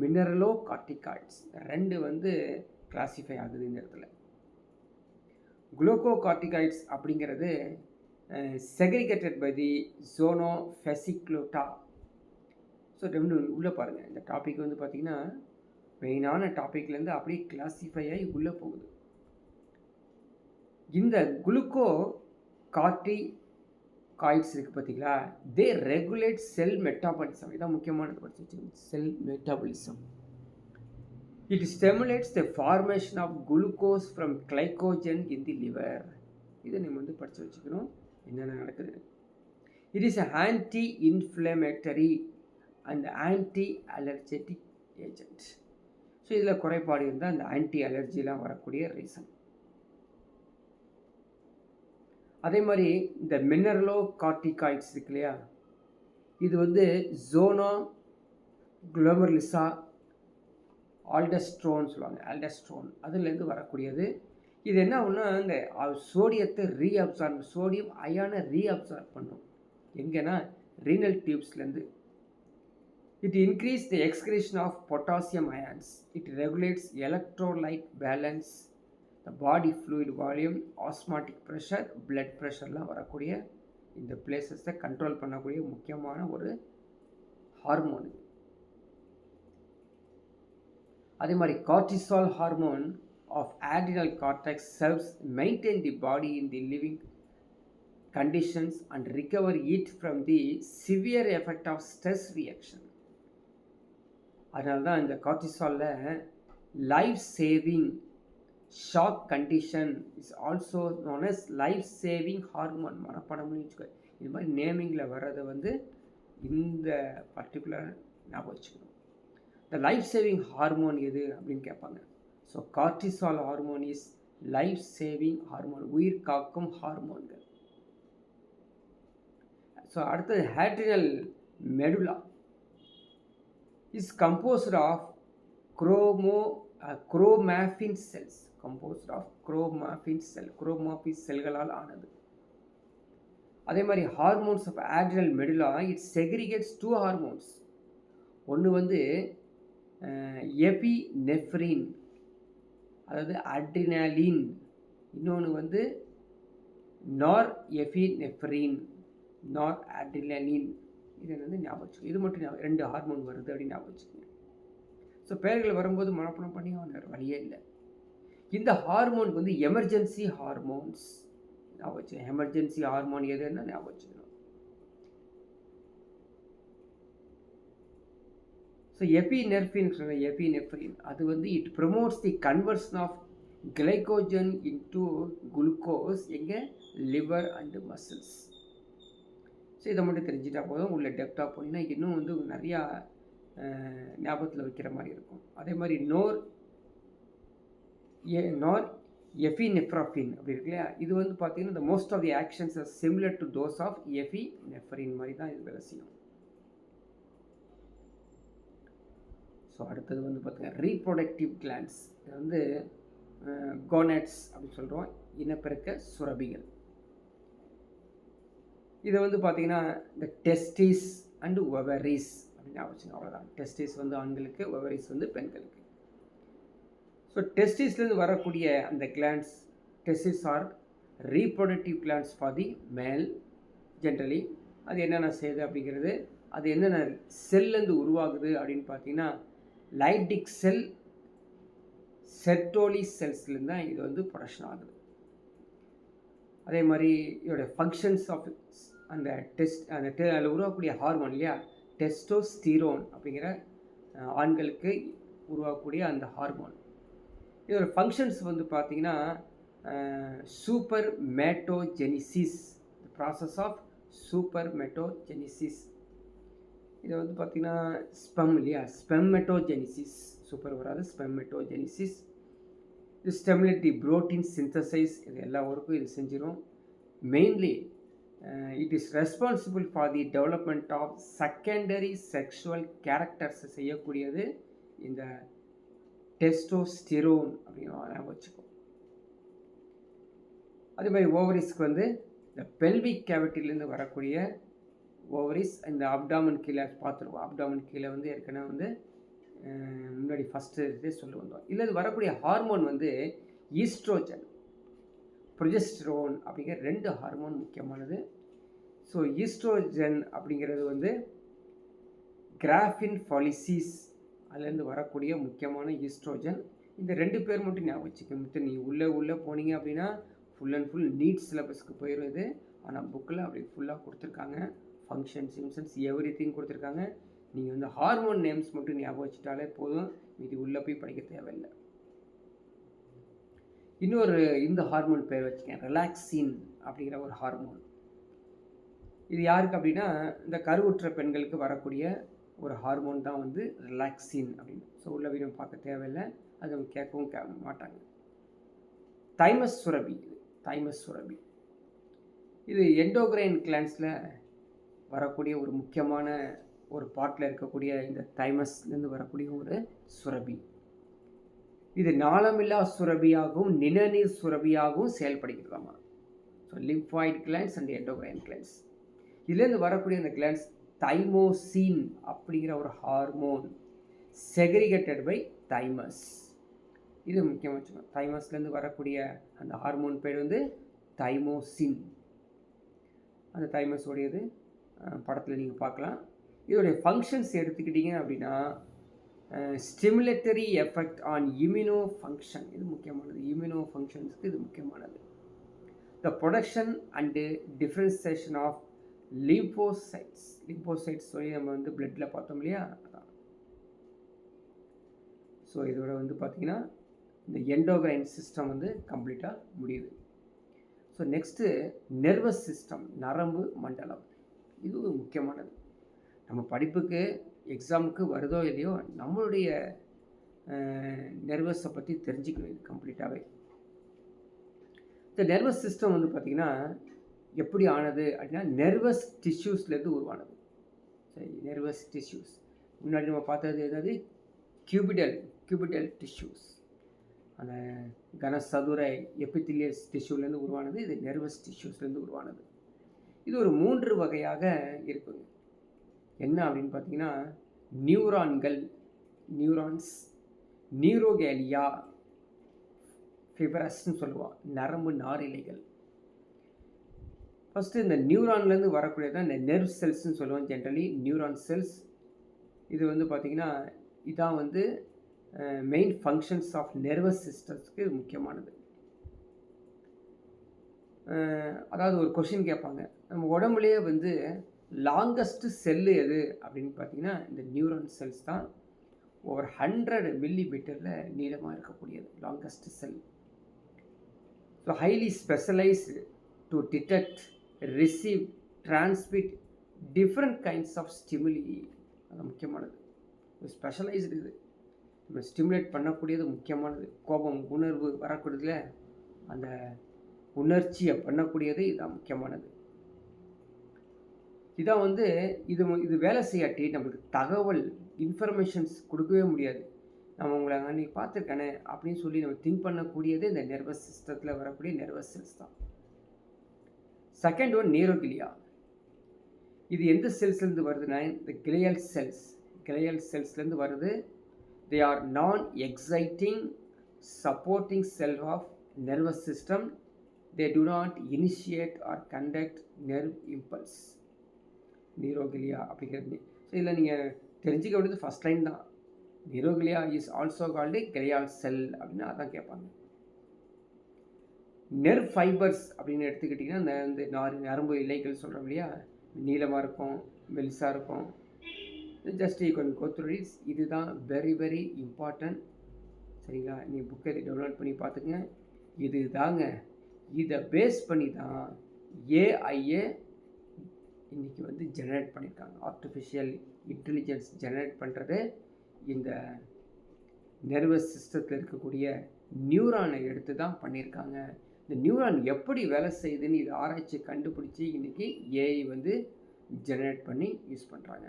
மினரலோகார்டிகாய்ட்ஸ். 2 வந்து கிளாஸிஃபை ஆகுது இந்த இடத்துல. குளுக்கோகார்டிகாய்ட்ஸ் அப்படிங்கிறது செக்ரிகேட்டட் பை தி ஜோனோ ஃபெசிக்ளோட்டா. ஸோ உள்ளே பாருங்கள், இந்த டாபிக் வந்து பார்த்திங்கன்னா மெயினான டாப்பிக்லேருந்து அப்படியே கிளாஸிஃபை ஆகி உள்ளே போகுது. இந்த குளுக்கோ கார்டிகாய்ட்ஸ் இருக்குது பார்த்தீங்களா, தே ரெகுலேட் செல் மெட்டாபாலிசம். இதான் முக்கியமானது படிச்சு வச்சுக்கோங்க, cell metabolism. It stimulates the formation of glucose from glycogen in the liver. இதை நம்ம வந்து படித்து வச்சுக்கணும் என்னென்ன நடக்குது. It is anti inflammatory and anti allergic agent. So இதில் குறைபாடு இருந்தால் அந்த ஆன்டி அலர்ஜிலாம் வரக்கூடிய ரீசன். அதே மாதிரி இந்த மினரலோகார்டிகாய்ட்ஸ் இருக்கு இல்லையா, இது வந்து ஜோனோ குளோமர்லிசா ஆல்டஸ்ட்ரோன் சொல்லுவாங்க, ஆல்டஸ்ட்ரோன், அதுலேருந்து வரக்கூடியது. இது என்ன ஒன்று, இந்த சோடியத்தை ரீஅப்சார்ப், சோடியம் அயானை ரீஅப்சார்ப் பண்ணும். எங்கன்னா ரீனல் டியூப்ஸ்லேருந்து. It increase the excretion of potassium ions. It regulates electrolyte balance, body fluid volume, osmotic pressure, blood ப்ரெஷர்லாம் வரக்கூடிய இந்த பிளேசஸை கண்ட்ரோல் பண்ணக்கூடிய முக்கியமான ஒரு ஹார்மோன். அதே மாதிரி cortisol hormone of adrenal cortex cells maintain the body in the living conditions and recover it from the severe effect of stress reaction. அதனால தான் இந்த கார்டிசாலில் life saving shock condition is also known as life saving hormone. மனப்படம்னு வச்சுக்கோ, இது மாதிரி நேமிங்கில் வர்றதை வந்து இந்த பர்டிகுலர் ஞாபகம் வச்சுக்கணும். இந்த லைஃப் சேவிங் ஹார்மோன் எது அப்படின்னு கேட்பாங்க. So cortisol hormone is life saving hormone, உயிர் காக்கும் ஹார்மோன்கள். ஸோ அடுத்தது adrenal medulla is composed of chromaffin cells. Composed of chromaffin செல்களால் ஆனது. அதே மாதிரி hormones of adrenal medulla it secretes 2 hormones. ஒன்று வந்து எபினெஃப்ரின், அதாவது அட்ரினாலின். இன்னொன்று வந்து நார் எபினெஃப்ரின், நார் அட்ரினாலின். இதை வந்து ஞாபகம் வச்சுக்கணும். இது மட்டும் 2 ஹார்மோன் வருது அப்படின்னு ஞாபகம் வச்சுக்கோங்க. ஸோ பெயர்கள் வரும்போது மனப்பணம் பண்ணி வேறு வழியே இல்லை. இந்த ஹார்மோனுக்கு வந்து எமர்ஜென்சி ஹார்மோன்ஸ் ஞாபகம் வச்சுக்கணும். எமர்ஜென்சி ஹார்மோன் எதுன்னா ஞாபகம் வச்சுக்கணும். ஸோ எபினெஃப்ரின் அது வந்து it promotes the conversion of glycogen into glucose எங்கே, லிவர் அண்டு மசில்ஸ். ஸோ இதை மட்டும் தெரிஞ்சுட்டா போதும். உள்ள டெப்த்தாக போனீங்கன்னா இன்னும் வந்து நிறையா ஞாபகத்தில் வைக்கிற மாதிரி இருக்கும். அதே மாதிரி நார் எபினெஃப்ரின் அப்படி இருக்கு இல்லையா, இது வந்து பார்த்தீங்கன்னா இந்த most of the actions are similar to those of epinephrine மாதிரி தான் இது வேலை செய்யும். ஸோ அடுத்தது வந்து பார்த்திங்கன்னா ரீப்ரொடக்டிவ் கிளான்ஸ். இது வந்து கோனட்ஸ் அப்படின்னு சொல்கிறோம், இனப்பெருக்க சுரபிகள். இதை வந்து பார்த்திங்கன்னா இந்த டெஸ்டிஸ் அண்டு ஒவரிஸ் அப்படின்னு ஆச்சுங்க. அவ்வளோதான். டெஸ்டிஸ் வந்து ஆண்களுக்கு, ஒவரிஸ் வந்து பெண்களுக்கு. ஸோ டெஸ்டிஸ்லேருந்து வரக்கூடிய அந்த glands, testis are reproductive glands for the male generally. அது என்னென்ன செய்யுது அப்படிங்கிறது, அது என்னென்ன செல்லேருந்து உருவாகுது அப்படின்னு பார்த்தீங்கன்னா, லைடிக் செல், செர்டோலி செல்ஸ்லேருந்து தான் இது வந்து ப்ரொடக்ஷன் ஆகுது. அதே மாதிரி இதோடைய ஃபங்க்ஷன்ஸ் ஆஃப் அந்த அதில் உருவாக்கக்கூடிய ஹார்மோன் இல்லையா, டெஸ்டோஸ்டிரோன் அப்படிங்கிற ஆண்களுக்கு உருவாக்கக்கூடிய அந்த ஹார்மோன். இதோட ஃபங்க்ஷன்ஸ் வந்து பார்த்திங்கன்னா, சூப்பர் மேட்டோஜெனிசிஸ், ப்ராசஸ் ஆஃப் சூப்பர் மெட்டோஜெனிசிஸ். இதை வந்து பார்த்திங்கன்னா ஸ்பெம் இல்லையா, ஸ்பெம்மெட்டோஜெனிசிஸ், சூப்பர் வராது, ஸ்பெம்மெட்டோஜெனிசிஸ். இது ஸ்டிமுலேட் தி புரோட்டீன் சிந்தசைஸ், இது எல்லா ஒர்க்கும் இது செஞ்சிடும். Mainly it is responsible for the development of secondary sexual characters செய்யக்கூடியது இந்த டெஸ்டோஸ்டிரோன் அப்படின்னு வச்சுக்கோ. அதே மாதிரி ஓவரிஸ்க்கு வந்து இந்த பெல்விக் கேவிட்டிலேருந்து வரக்கூடிய ஓவரிஸ், இந்த அப்டாமன் கீழே பார்த்துருவோம். அப்டாமன் கீழே வந்து ஏற்கனவே வந்து முன்னாடி ஃபஸ்ட்டு சொல்லி வந்தோம். இல்லை இது வரக்கூடிய ஹார்மோன் வந்து ஈஸ்ட்ரோஜன், ப்ரொஜெஸ்டரோன் அப்படிங்கிற 2 ஹார்மோன் முக்கியமானது. ஸோ ஈஸ்ட்ரோஜன் அப்படிங்கிறது வந்து கிராஃபின் ஃபாலிசிஸ், அதுலேருந்து வரக்கூடிய முக்கியமான ஈஸ்ட்ரோஜன். இந்த 2 பேர் மட்டும் ஞாபகம் வச்சுக்க. நீ உள்ளே போனீங்க அப்படின்னா ஃபுல் அண்ட் ஃபுல் நீட் சிலபஸ்க்கு போயிடும் இது. ஆனால் புக்கில் அப்படி ஃபுல்லாக கொடுத்துருக்காங்க. ஃபங்க்ஷன்ஸ், சிம்சன்ஸ், எவ்ரி திங் கொடுத்துருக்காங்க. நீங்கள் வந்து ஹார்மோன் நேம்ஸ் மட்டும் ஞாபகம் வச்சுட்டாலே போதும், இது உள்ளே போய் படிக்க தேவையில்லை. இன்னொரு இந்த ஹார்மோன் பேர் வச்சுக்கேன், ரிலாக்சின் அப்படிங்கிற ஒரு ஹார்மோன். இது யாருக்கு அப்படின்னா, இந்த கருவுற்ற பெண்களுக்கு வரக்கூடிய ஒரு ஹார்மோன் தான் வந்து ரிலாக்சின் அப்படின்னு. ஸோ உள்ள வீடியோ பார்க்க தேவையில்லை, அது நம்ம கேட்கவும் மாட்டாங்க. தைமஸ் சுரபி, தைமஸ் சுரபி இது எண்டோக்ரைன் கிளான்ஸில் வரக்கூடிய ஒரு முக்கியமான ஒரு பார்ட்டில் இருக்கக்கூடிய இந்த தைமஸ்லேருந்து வரக்கூடிய ஒரு சுரபி. இது நாளமில்லா சுரபியாகவும் நிணநீர் சுரபியாகவும் செயல்படுகிறதாமா. So lymphoid glands and endocrine glands. இதுலேருந்து வரக்கூடிய அந்த கிளான்ஸ் தைமோசின் அப்படிங்கிற ஒரு ஹார்மோன் செக்ரிகேட்டட் பை தைமஸ். இது முக்கியமாக வச்சுக்கணும். தைமஸ்லேருந்து வரக்கூடிய அந்த ஹார்மோன் பேர் வந்து தைமோசின். அந்த தைமஸோடையது படத்தில் நீங்கள் பார்க்கலாம். இதோடைய ஃபங்க்ஷன்ஸ் எடுத்துக்கிட்டிங்க அப்படின்னா, stimulatory effect on immuno function, இது முக்கியமானது. இம்யூனோ ஃபங்க்ஷன்ஸுக்கு இது முக்கியமானது. The production and differentiation of lymphocytes. Lymphocytes சொல்லி நம்ம வந்து பிளட்டில் பார்த்தோம் இல்லையா, அதான். ஸோ இதோட வந்து பார்த்திங்கன்னா இந்த எண்டோக்ரைன் சிஸ்டம் வந்து கம்ப்ளீட்டாக முடியுது. ஸோ நெக்ஸ்ட்டு நர்வஸ் சிஸ்டம், நரம்பு மண்டலம். இது முக்கியமானது. நம்ம படிப்புக்கு எக்ஸாமுக்கு வருதோ இல்லையோ, நம்மளுடைய நர்வஸை பற்றி தெரிஞ்சுக்கணும் இது கம்ப்ளீட்டாகவே. இந்த நர்வஸ் சிஸ்டம் வந்து பார்த்திங்கன்னா எப்படி ஆனது அப்படின்னா, நர்வஸ் டிஷ்யூஸ்லேருந்து உருவானது. சரி, நர்வஸ் டிஷ்யூஸ் முன்னாடி நம்ம பார்த்தது எதாவது கியூபிடல் டிஷ்யூஸ், அந்த கனசதுரை எபித்திலியஸ் டிஷ்யூலேருந்து உருவானது. இது நர்வஸ் டிஷ்யூஸ்லேருந்து உருவானது. இது ஒரு 3 வகையாக இருக்குங்க. என்ன அப்படின்னு பார்த்தீங்கன்னா, நியூரான்கள், நியூரான்ஸ், நியூரோகேலியா, ஃபிப்ரஸ்ன்னு சொல்லுவான், நரம்பு நாரிழைகள். ஃபஸ்ட்டு இந்த நியூரான்லேருந்து வரக்கூடியதான் இந்த நெர்வ் செல்ஸ்ன்னு சொல்லுவோம் ஜென்ரலி, நியூரான் செல்ஸ். இது வந்து பார்த்திங்கன்னா இதான் வந்து மெயின் ஃபங்க்ஷன்ஸ் ஆஃப் நர்வஸ் சிஸ்டம்ஸ்க்கு இது முக்கியமானது. அதாவது ஒரு கொஷின் கேட்பாங்க, நம்ம உடம்புலேயே வந்து லாங்கஸ்ட்டு செல்லு எது அப்படின்னு பார்த்தீங்கன்னா, இந்த நியூரான் செல்ஸ் தான். ஓவர் 100 மில்லிமீட்டரில் நீளமாக இருக்கக்கூடியது longest cell. So highly specialised to detect, receive, transmit different kinds of stimuli. அது முக்கியமானது. ஸ்பெஷலைஸ்டு இது. நம்ம ஸ்டிமுலேட் பண்ணக்கூடியது முக்கியமானது. கோபம், உணர்வு வரக்கூடியதில் அந்த உணர்ச்சியை பண்ணக்கூடியது இதான் முக்கியமானது. இதான் வந்து இது வேலை செய்யாட்டி நம்மளுக்கு தகவல், இன்ஃபர்மேஷன்ஸ் கொடுக்கவே முடியாது. நம்ம உங்களை அன்றைக்கி பார்த்துருக்கானே அப்படின்னு சொல்லி நம்ம திங்க் பண்ணக்கூடியது இந்த நர்வஸ் சிஸ்டத்தில் வரக்கூடிய நர்வஸ் செல்ஸ் தான். Second one neuroglia. இது எந்த செல்ஸ்லேருந்து வருதுன்னா இந்த கிளையல் செல்ஸ்லேருந்து வருது. They are non exciting supporting cell of nervous system. They do not initiate or conduct nerve impulse. நியூரோகிலியா அப்படிங்கிறது. ஸோ இதில் நீங்கள் தெரிஞ்சுக்க வேண்டியது ஃபஸ்ட் லைன் தான். நியூரோகிலியா இஸ் ஆல்சோ கால்டு கிளையால் செல் அப்படின்னு அதான் கேட்பாங்க. நெர்வ் ஃபைபர்ஸ் அப்படின்னு எடுத்துக்கிட்டிங்கன்னா இந்த நரம்பு இலைகள் சொல்கிறோம் இல்லையா, நீளமாக இருக்கும், மெலிசாக இருக்கும். Just you can go through it. இதுதான் வெரி வெரி இம்பார்ட்டன்ட். சரிங்களா? நீங்கள் புக்கை டவுன்லோட் பண்ணி பார்த்துக்குங்க. இது தாங்க, இதை பேஸ் பண்ணி தான் ஏஐஏ இன்றைக்கி வந்து ஜெனரேட் பண்ணியிருக்காங்க. ஆர்டிஃபிஷியல் இன்டெலிஜென்ஸ் ஜெனரேட் பண்ணுறது இந்த நர்வஸ் சிஸ்டத்தில் இருக்கக்கூடிய நியூரானை எடுத்து தான் பண்ணியிருக்காங்க. இந்த நியூரான் எப்படி வேலை செய்யுதுன்னு இது ஆராய்ச்சி கண்டுபிடிச்சி இன்றைக்கி ஏஐ வந்து ஜெனரேட் பண்ணி யூஸ் பண்ணுறாங்க.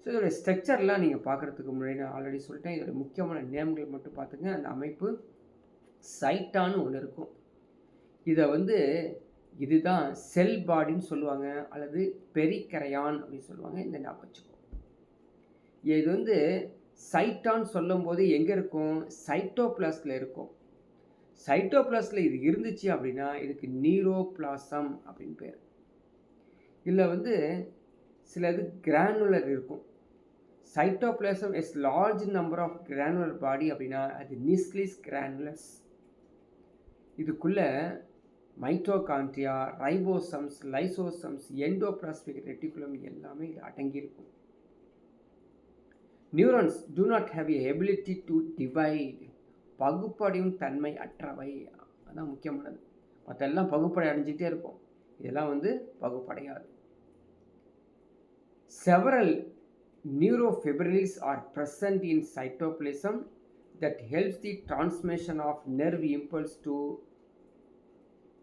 ஸோ இதோடய ஸ்ட்ரக்சர்லாம் நீங்கள் பார்க்குறதுக்கு முன்னாடி நான் ஆல்ரெடி சொல்லிட்டேன். இதோட முக்கியமான நேம்கள் மட்டும் பார்த்துங்க. அந்த அமைப்பு சைட்டான்னு ஒன்று இருக்கும். இதை வந்து இதுதான் செல் பாடின்னு சொல்லுவாங்க, அல்லது பெரிகரையான் அப்படின்னு சொல்லுவாங்க. இந்த ஞாபகம் வச்சுக்கோ. இது வந்து சைட்டான்னு சொல்லும் போது எங்கே இருக்கும்? சைட்டோபிளாஸ்டில் இருக்கும். சைட்டோபிளாஸ்டில் இது இருந்துச்சு அப்படின்னா இதுக்கு நீரோபிளாசம் அப்படின்னு பேர். இதில் வந்து சிலது கிரானுலர் இருக்கும். Cytoplasm is large number of granular body அப்படின்னா அது நியூக்ளியஸ் கிரானுலஸ். இதுக்குள்ள mitochondria, ribosomes, lysosomes, endoplasmic reticulum எல்லாமே இது அடங்கியிருக்கும். Neurons do not have a ability to divide. பகுப்படையும் தன்மை அற்றவை. அதான் முக்கியமானது. மற்றெல்லாம் பகுப்படை அடைஞ்சிக்கிட்டே இருக்கும், இதெல்லாம் வந்து பகுப்படையாது. Several neurofibrils are present in cytoplasm that helps the transmission of nerve impulse to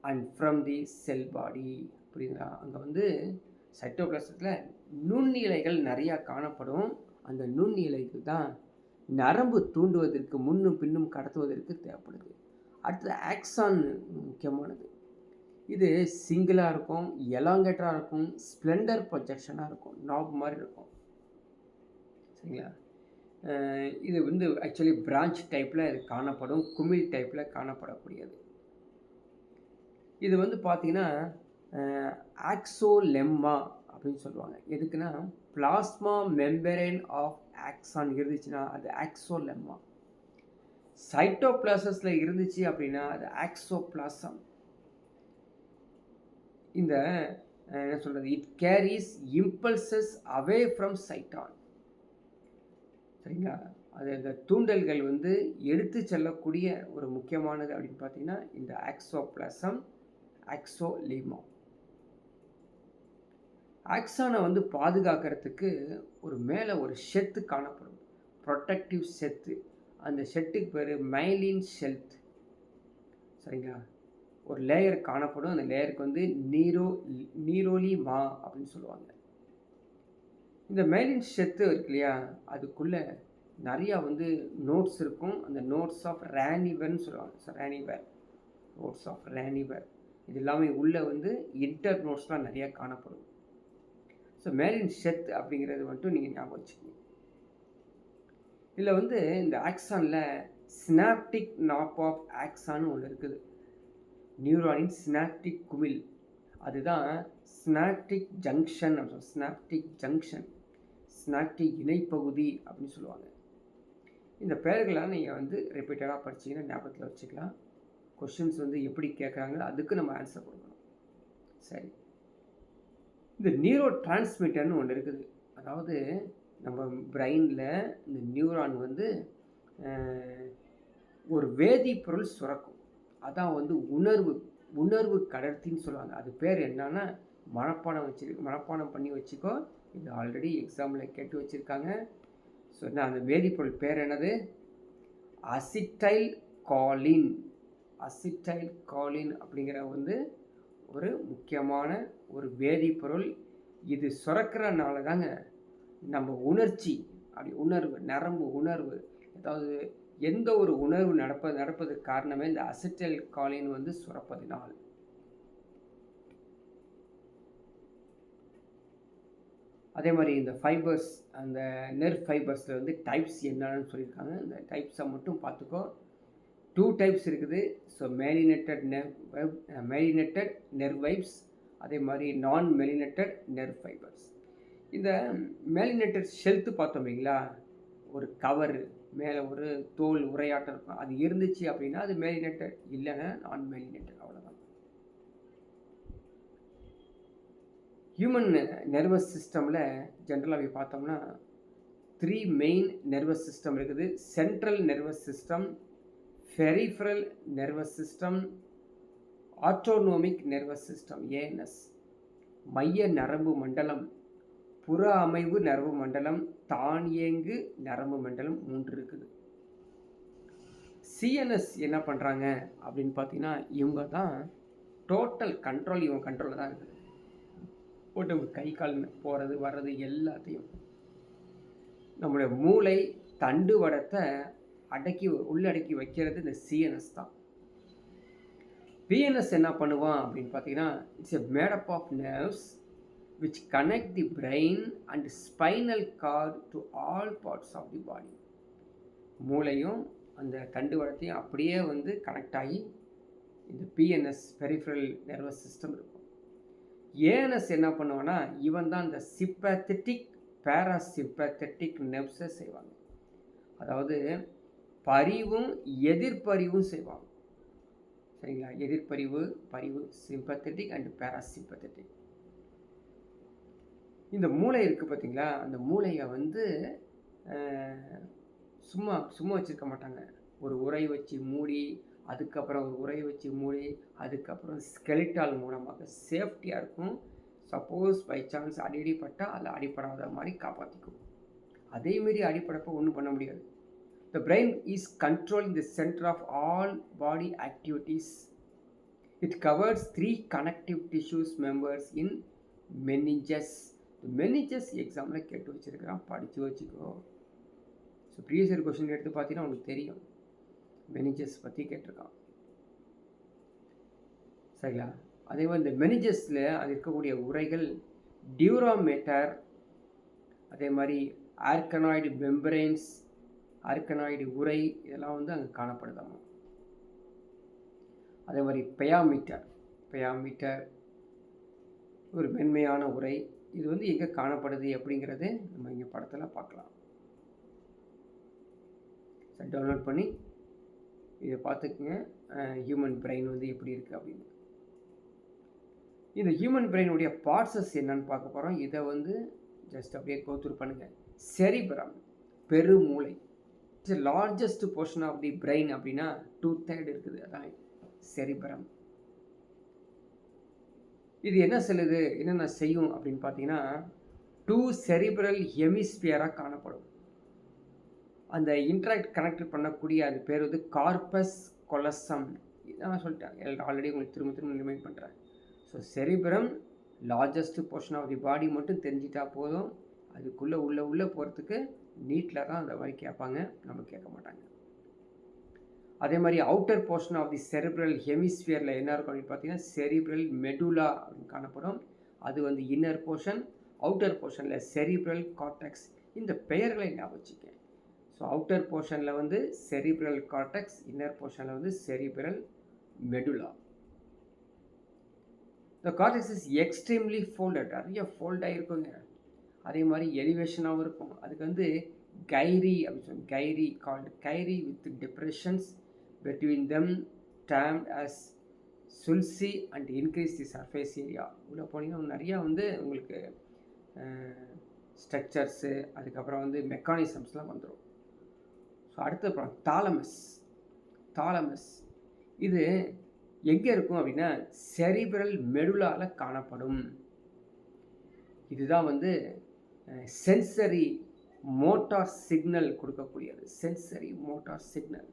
and from the cell body. புரியுதுங்களா? அங்கே வந்து சைட்டோபிளாசத்தில் நுண்ணிலைகள் நிறையா காணப்படும். அந்த நுண்ணிலைகள் தான் நரம்பு தூண்டுவதற்கு முன்னும் பின்னும் கடத்துவதற்கு தேவைப்படுது. அடுத்தது ஆக்சான் முக்கியமானது. இது சிங்கிளாக இருக்கும், எலாங்கேட்டராக இருக்கும், ஸ்ப்ளெண்டர் ப்ரொஜெக்ஷனாக இருக்கும், நாப் மாதிரி இருக்கும். சரிங்களா? இது வந்து ஆக்சுவலி பிரான்ச் டைப்பில் இது காணப்படும், குமிழ் டைப்பில் காணப்படக்கூடியது. இது வந்து பார்த்திங்கன்னா ஆக்சோலெம்மா அப்படின்னு சொல்லுவாங்க. எதுக்குன்னா பிளாஸ்மா மெம்பரேன் ஆஃப் ஆக்சான் இருந்துச்சுன்னா அது ஆக்சோலெம்மா. சைட்டோபிளாசஸில் இருந்துச்சு அப்படின்னா அது ஆக்சோபிளாசம். இந்த என்ன சொல்கிறது, it carries impulses away from cyton. சரிங்களா? அது இந்த தூண்டல்கள் வந்து எடுத்து செல்லக்கூடிய ஒரு முக்கியமானது அப்படின்னு பார்த்தீங்கன்னா இந்த ஆக்சோபிளாசம், ஆக்சோலீமா. ஆக்சானை வந்து பாதுகாக்கிறதுக்கு ஒரு மேலே ஒரு ஷெத்து காணப்படும், ப்ரொட்டக்டிவ் ஷெத்து. அந்த ஷெட்டுக்கு பேர் மைலின் ஷெல்த். சரிங்களா? ஒரு லேயர் காணப்படும். அந்த லேயருக்கு வந்து நீரோலிமா அப்படின்னு சொல்லுவாங்க. இந்த மைலின் ஷெத்து இருக்கு இல்லையா, அதுக்குள்ளே நிறையா வந்து நோட்ஸ் இருக்கும். அந்த நோட்ஸ் ஆஃப் ரேனிவர்னு சொல்லுவாங்க. நோட்ஸ் ஆஃப் ரேனிவர் இது எல்லாமே உள்ளே வந்து இன்டர் நோட்ஸ்லாம் நிறையா காணப்படும். ஸோ மைலின் ஷெத் அப்படிங்கிறது மட்டும் நீங்கள் ஞாபகம் வச்சுக்கோங்க. இதில் வந்து இந்த ஆக்சானில் சினாப்டிக் நாப் ஆஃப் ஆக்சான்னு ஒன்று இருக்குது. நியூரானின் சினாப்டிக் குமிழ், அதுதான் சினாப்டிக் ஜங்ஷன் அப்படின்னு சினாப்டிக் இணைப்பகுதி அப்படின்னு சொல்லுவாங்க. இந்த பெயர்களால் நீங்கள் வந்து ரிப்பீட்டடாக படிச்சிங்கன்னா ஞாபகத்தில் வச்சுக்கலாம். கொஷின்ஸ் வந்து எப்படி கேட்குறாங்களோ அதுக்கு நம்ம ஆன்சர் கொடுக்கணும். சரி, இந்த நியூரோ டிரான்ஸ்மிட்டர்னு ஒன்று இருக்குது. அதாவது நம்ம பிரெயினில் இந்த நியூரான் வந்து ஒரு வேதிப்பொருள் சுரக்கும். அதான் வந்து உணர்வு கடர்த்தின்னு சொல்லுவாங்க. அது பேர் என்னன்னா மனப்பாடம் பண்ணி வச்சுக்கோ. இது ஆல்ரெடி எக்ஸாம்பிள் கேட்டு வச்சுருக்காங்க. ஸோ அந்த வேதிப்பொருள் பேர் என்னது? அசிட்டைல் காலின் அப்படிங்கிற வந்து ஒரு முக்கியமான ஒரு வேதிப்பொருள். இது சுரக்கிறனால தாங்க நம்ம உணர்ச்சி நரம்பு உணர்வு, அதாவது எந்த ஒரு உணர்வு நடப்பதற்கு காரணமே இந்த அசிட்டைல் காலின் வந்து சுரப்பதினால். அதே மாதிரி இந்த ஃபைபர்ஸ், அந்த நெர்வ் ஃபைபர்ஸில் வந்து டைப்ஸ் என்னன்னு சொல்லியிருக்காங்க. இந்த டைப்ஸை மட்டும் பார்த்துக்கோ. 2 டைப்ஸ் இருக்குது. ஸோ மெலினேட்டட் நெர்வ் வைப்ஸ், அதே மாதிரி நான் மெலினேட்டட் நெர்வ் ஃபைபர்ஸ். இந்த மெலினேட்டட் ஷெல்த்து பார்த்தோம் இல்லைங்களா, ஒரு கவர் மேலே ஒரு தோல் உரையாட்டம் இருக்கும். அது இருந்துச்சு அப்படின்னா அது மெலினேட்டட், இல்லைன்னா நான் மெலினேட்டட், அவ்வளோதான். ஹியூமன் நர்வஸ் சிஸ்டமில் ஜென்ரலாக பார்த்தோம்னா 3 மெயின் நர்வஸ் சிஸ்டம் இருக்குது. Central nervous system, peripheral nervous system, autonomic nervous system ANS. மைய நரம்பு மண்டலம், புற அமைவு நரம்பு மண்டலம், தானியங்கு நரம்பு மண்டலம் 3 இருக்குது. சிஎன்எஸ் என்ன பண்ணுறாங்க அப்படின்னு பார்த்தீங்கன்னா, இவங்க தான் டோட்டல் கண்ட்ரோல், இவங்க கண்ட்ரோலில் தான் இருக்குது. உடம்பு கை கால் போகிறது வர்றது எல்லாத்தையும். நம்மளுடைய மூளை தண்டுவடத்தை உள்ளடக்கி வைக்கிறது இந்த சிஎன்எஸ் தான். பிஎன்எஸ் என்ன பண்ணுவான் அப்படின்னு பார்த்தீங்கன்னா, it's a made up of nerves which connect the brain and spinal cord to all parts of the body. மூளையும் அந்த தண்டுவடத்தையும் அப்படியே வந்து கனெக்ட் ஆகி இந்த பிஎன்எஸ், பெரிஃபரல் நர்வஸ் சிஸ்டம் இருக்கும். ஏஎன்எஸ் என்ன பண்ணுவான்னா, இவன் தான் இந்த சிம்பத்தட்டிக் பேராசிம்பத்தட்டிக் நர்வ்ஸை செய்வாங்க. அதாவது பரிவும் எதிர்பரிவும் செய்வாங்க. சரிங்களா? எதிர்பரிவு, பரிவு, சிம்பத்தட்டிக் அண்ட் பேராசிம்பத்தட்டிக். இந்த மூளை இருக்குது பார்த்தீங்களா, அந்த மூளையை வந்து சும்மா வச்சுருக்க மாட்டாங்க. ஒரு உரை வச்சு மூடி, அதுக்கப்புறம் ஒரு உரை வச்சு மூடி, அதுக்கப்புறம் ஸ்கெலிட்டால் மூலமாக சேஃப்டியாக இருக்கும். சப்போஸ் பை சான்ஸ் அடிப்பட்டால் அதில் அடிப்படாத மாதிரி காப்பாற்றிக்கும். அதேமாரி அடிப்படப்போ ஒன்றும் பண்ண முடியாது. The brain is controlling the center of all body activities. It covers 3 connective tissues members in meninges. meninges எக்ஸாமில் கேட்டு வச்சுருக்கிறான், படித்து வச்சுக்கோ. ஸோ ப்ரீவியஸ் இயர் கொஸ்டின் எடுத்து பார்த்தீங்கன்னா உனக்கு தெரியும், meninges பற்றி கேட்டிருக்கான். சரிங்களா? அதே மாதிரி இந்த meningesல அது இருக்கக்கூடிய உரைகள் டியூராமேட்டர், அதே மாதிரி ஆர்கனாய்டு மெம்பரேன்ஸ், ஆர்கனாய்டு உரை, இதெல்லாம் வந்து அங்கே காணப்படுதாமா. அதே மாதிரி பெயாமீட்டர் ஒரு மென்மையான உரை. இது வந்து எங்கே காணப்படுது அப்படிங்கிறது நம்ம இங்கே படத்தில் பார்க்கலாம். டவுன்லோட் பண்ணி இதை பார்த்துக்குங்க, ஹியூமன் பிரெயின் வந்து எப்படி இருக்குது அப்படின்னு. இந்த ஹியூமன் பிரெயினுடைய பார்ட்ஸஸ் என்னன்னு பார்க்க போகிறோம். இதை வந்து ஜஸ்ட் அப்படியே கோத்ரூ பண்ணுங்கள். செரிப்ரம், பெருமூளை, it's largest portion of the brain அப்படின்னா 2/3 இருக்குது, அதான் செரிப்ரம். இது என்ன சொல்லுது, என்னென்ன செய்யும் அப்படின்னு பார்த்தீங்கன்னா, 2 செரிப்ரல் ஹெமிஸ்பியராக காணப்படும். அந்த இன்ட்ராக்ட் கனெக்ட் பண்ணக்கூடிய அது பேர் வந்து கார்பஸ் கொலசம். இதான் சொல்லிட்டேன் ஆல்ரெடி, உங்களுக்கு திரும்ப ரிமைண்ட் பண்ணுறேன். So cerebrum largest portion of the body மட்டும் தெரிஞ்சிட்டா போதும். அதுக்குள்ளே உள்ளே போகிறதுக்கு நீட்டில் தான் அந்த மாதிரி கேட்பாங்க, நம்ம கேட்க மாட்டாங்க. அதே மாதிரி outer portion of the cerebral ஹெமிஸ்பியரில் என்ன இருக்கும் அப்படின்னு பார்த்தீங்கன்னா, செரிப்ரல் மெடுலா அப்படின்னு காணப்படும். அது வந்து இன்னர் போர்ஷன். அவுட்டர் போர்ஷனில் செரிப்ரல் கார்டெக்ஸ். இந்த பெயர்களை ஞாபகம் வச்சுக்க. ஸோ அவுட்டர் போர்ஷனில் வந்து செரிப்ரல் கார்டெக்ஸ், இன்னர் போர்ஷனில் வந்து cerebral medulla. The cortex is extremely folded, நிறைய ஃபோல்டாக இருக்குங்க. அதே மாதிரி எலிவேஷனாகவும் இருக்கும். அதுக்கு வந்து கைரி அப்படின்னு சொல்லுவாங்க. Gyri called gyri with depressions between them termed as sulci and increase the surface area. உள்ள போனீங்கன்னா நிறையா வந்து உங்களுக்கு ஸ்ட்ரக்சர்ஸு, அதுக்கப்புறம் வந்து மெக்கானிசம்ஸ்லாம் வந்துடும். ஸோ அடுத்த தாலமஸ். இது எங்கே இருக்கும் அப்படின்னா, செரிப்ரல் மெடுலாவில் காணப்படும். இதுதான் வந்து சென்சரி மோட்டார் சிக்னல் கொடுக்கக்கூடியது. சென்சரி மோட்டார் சிக்னல்,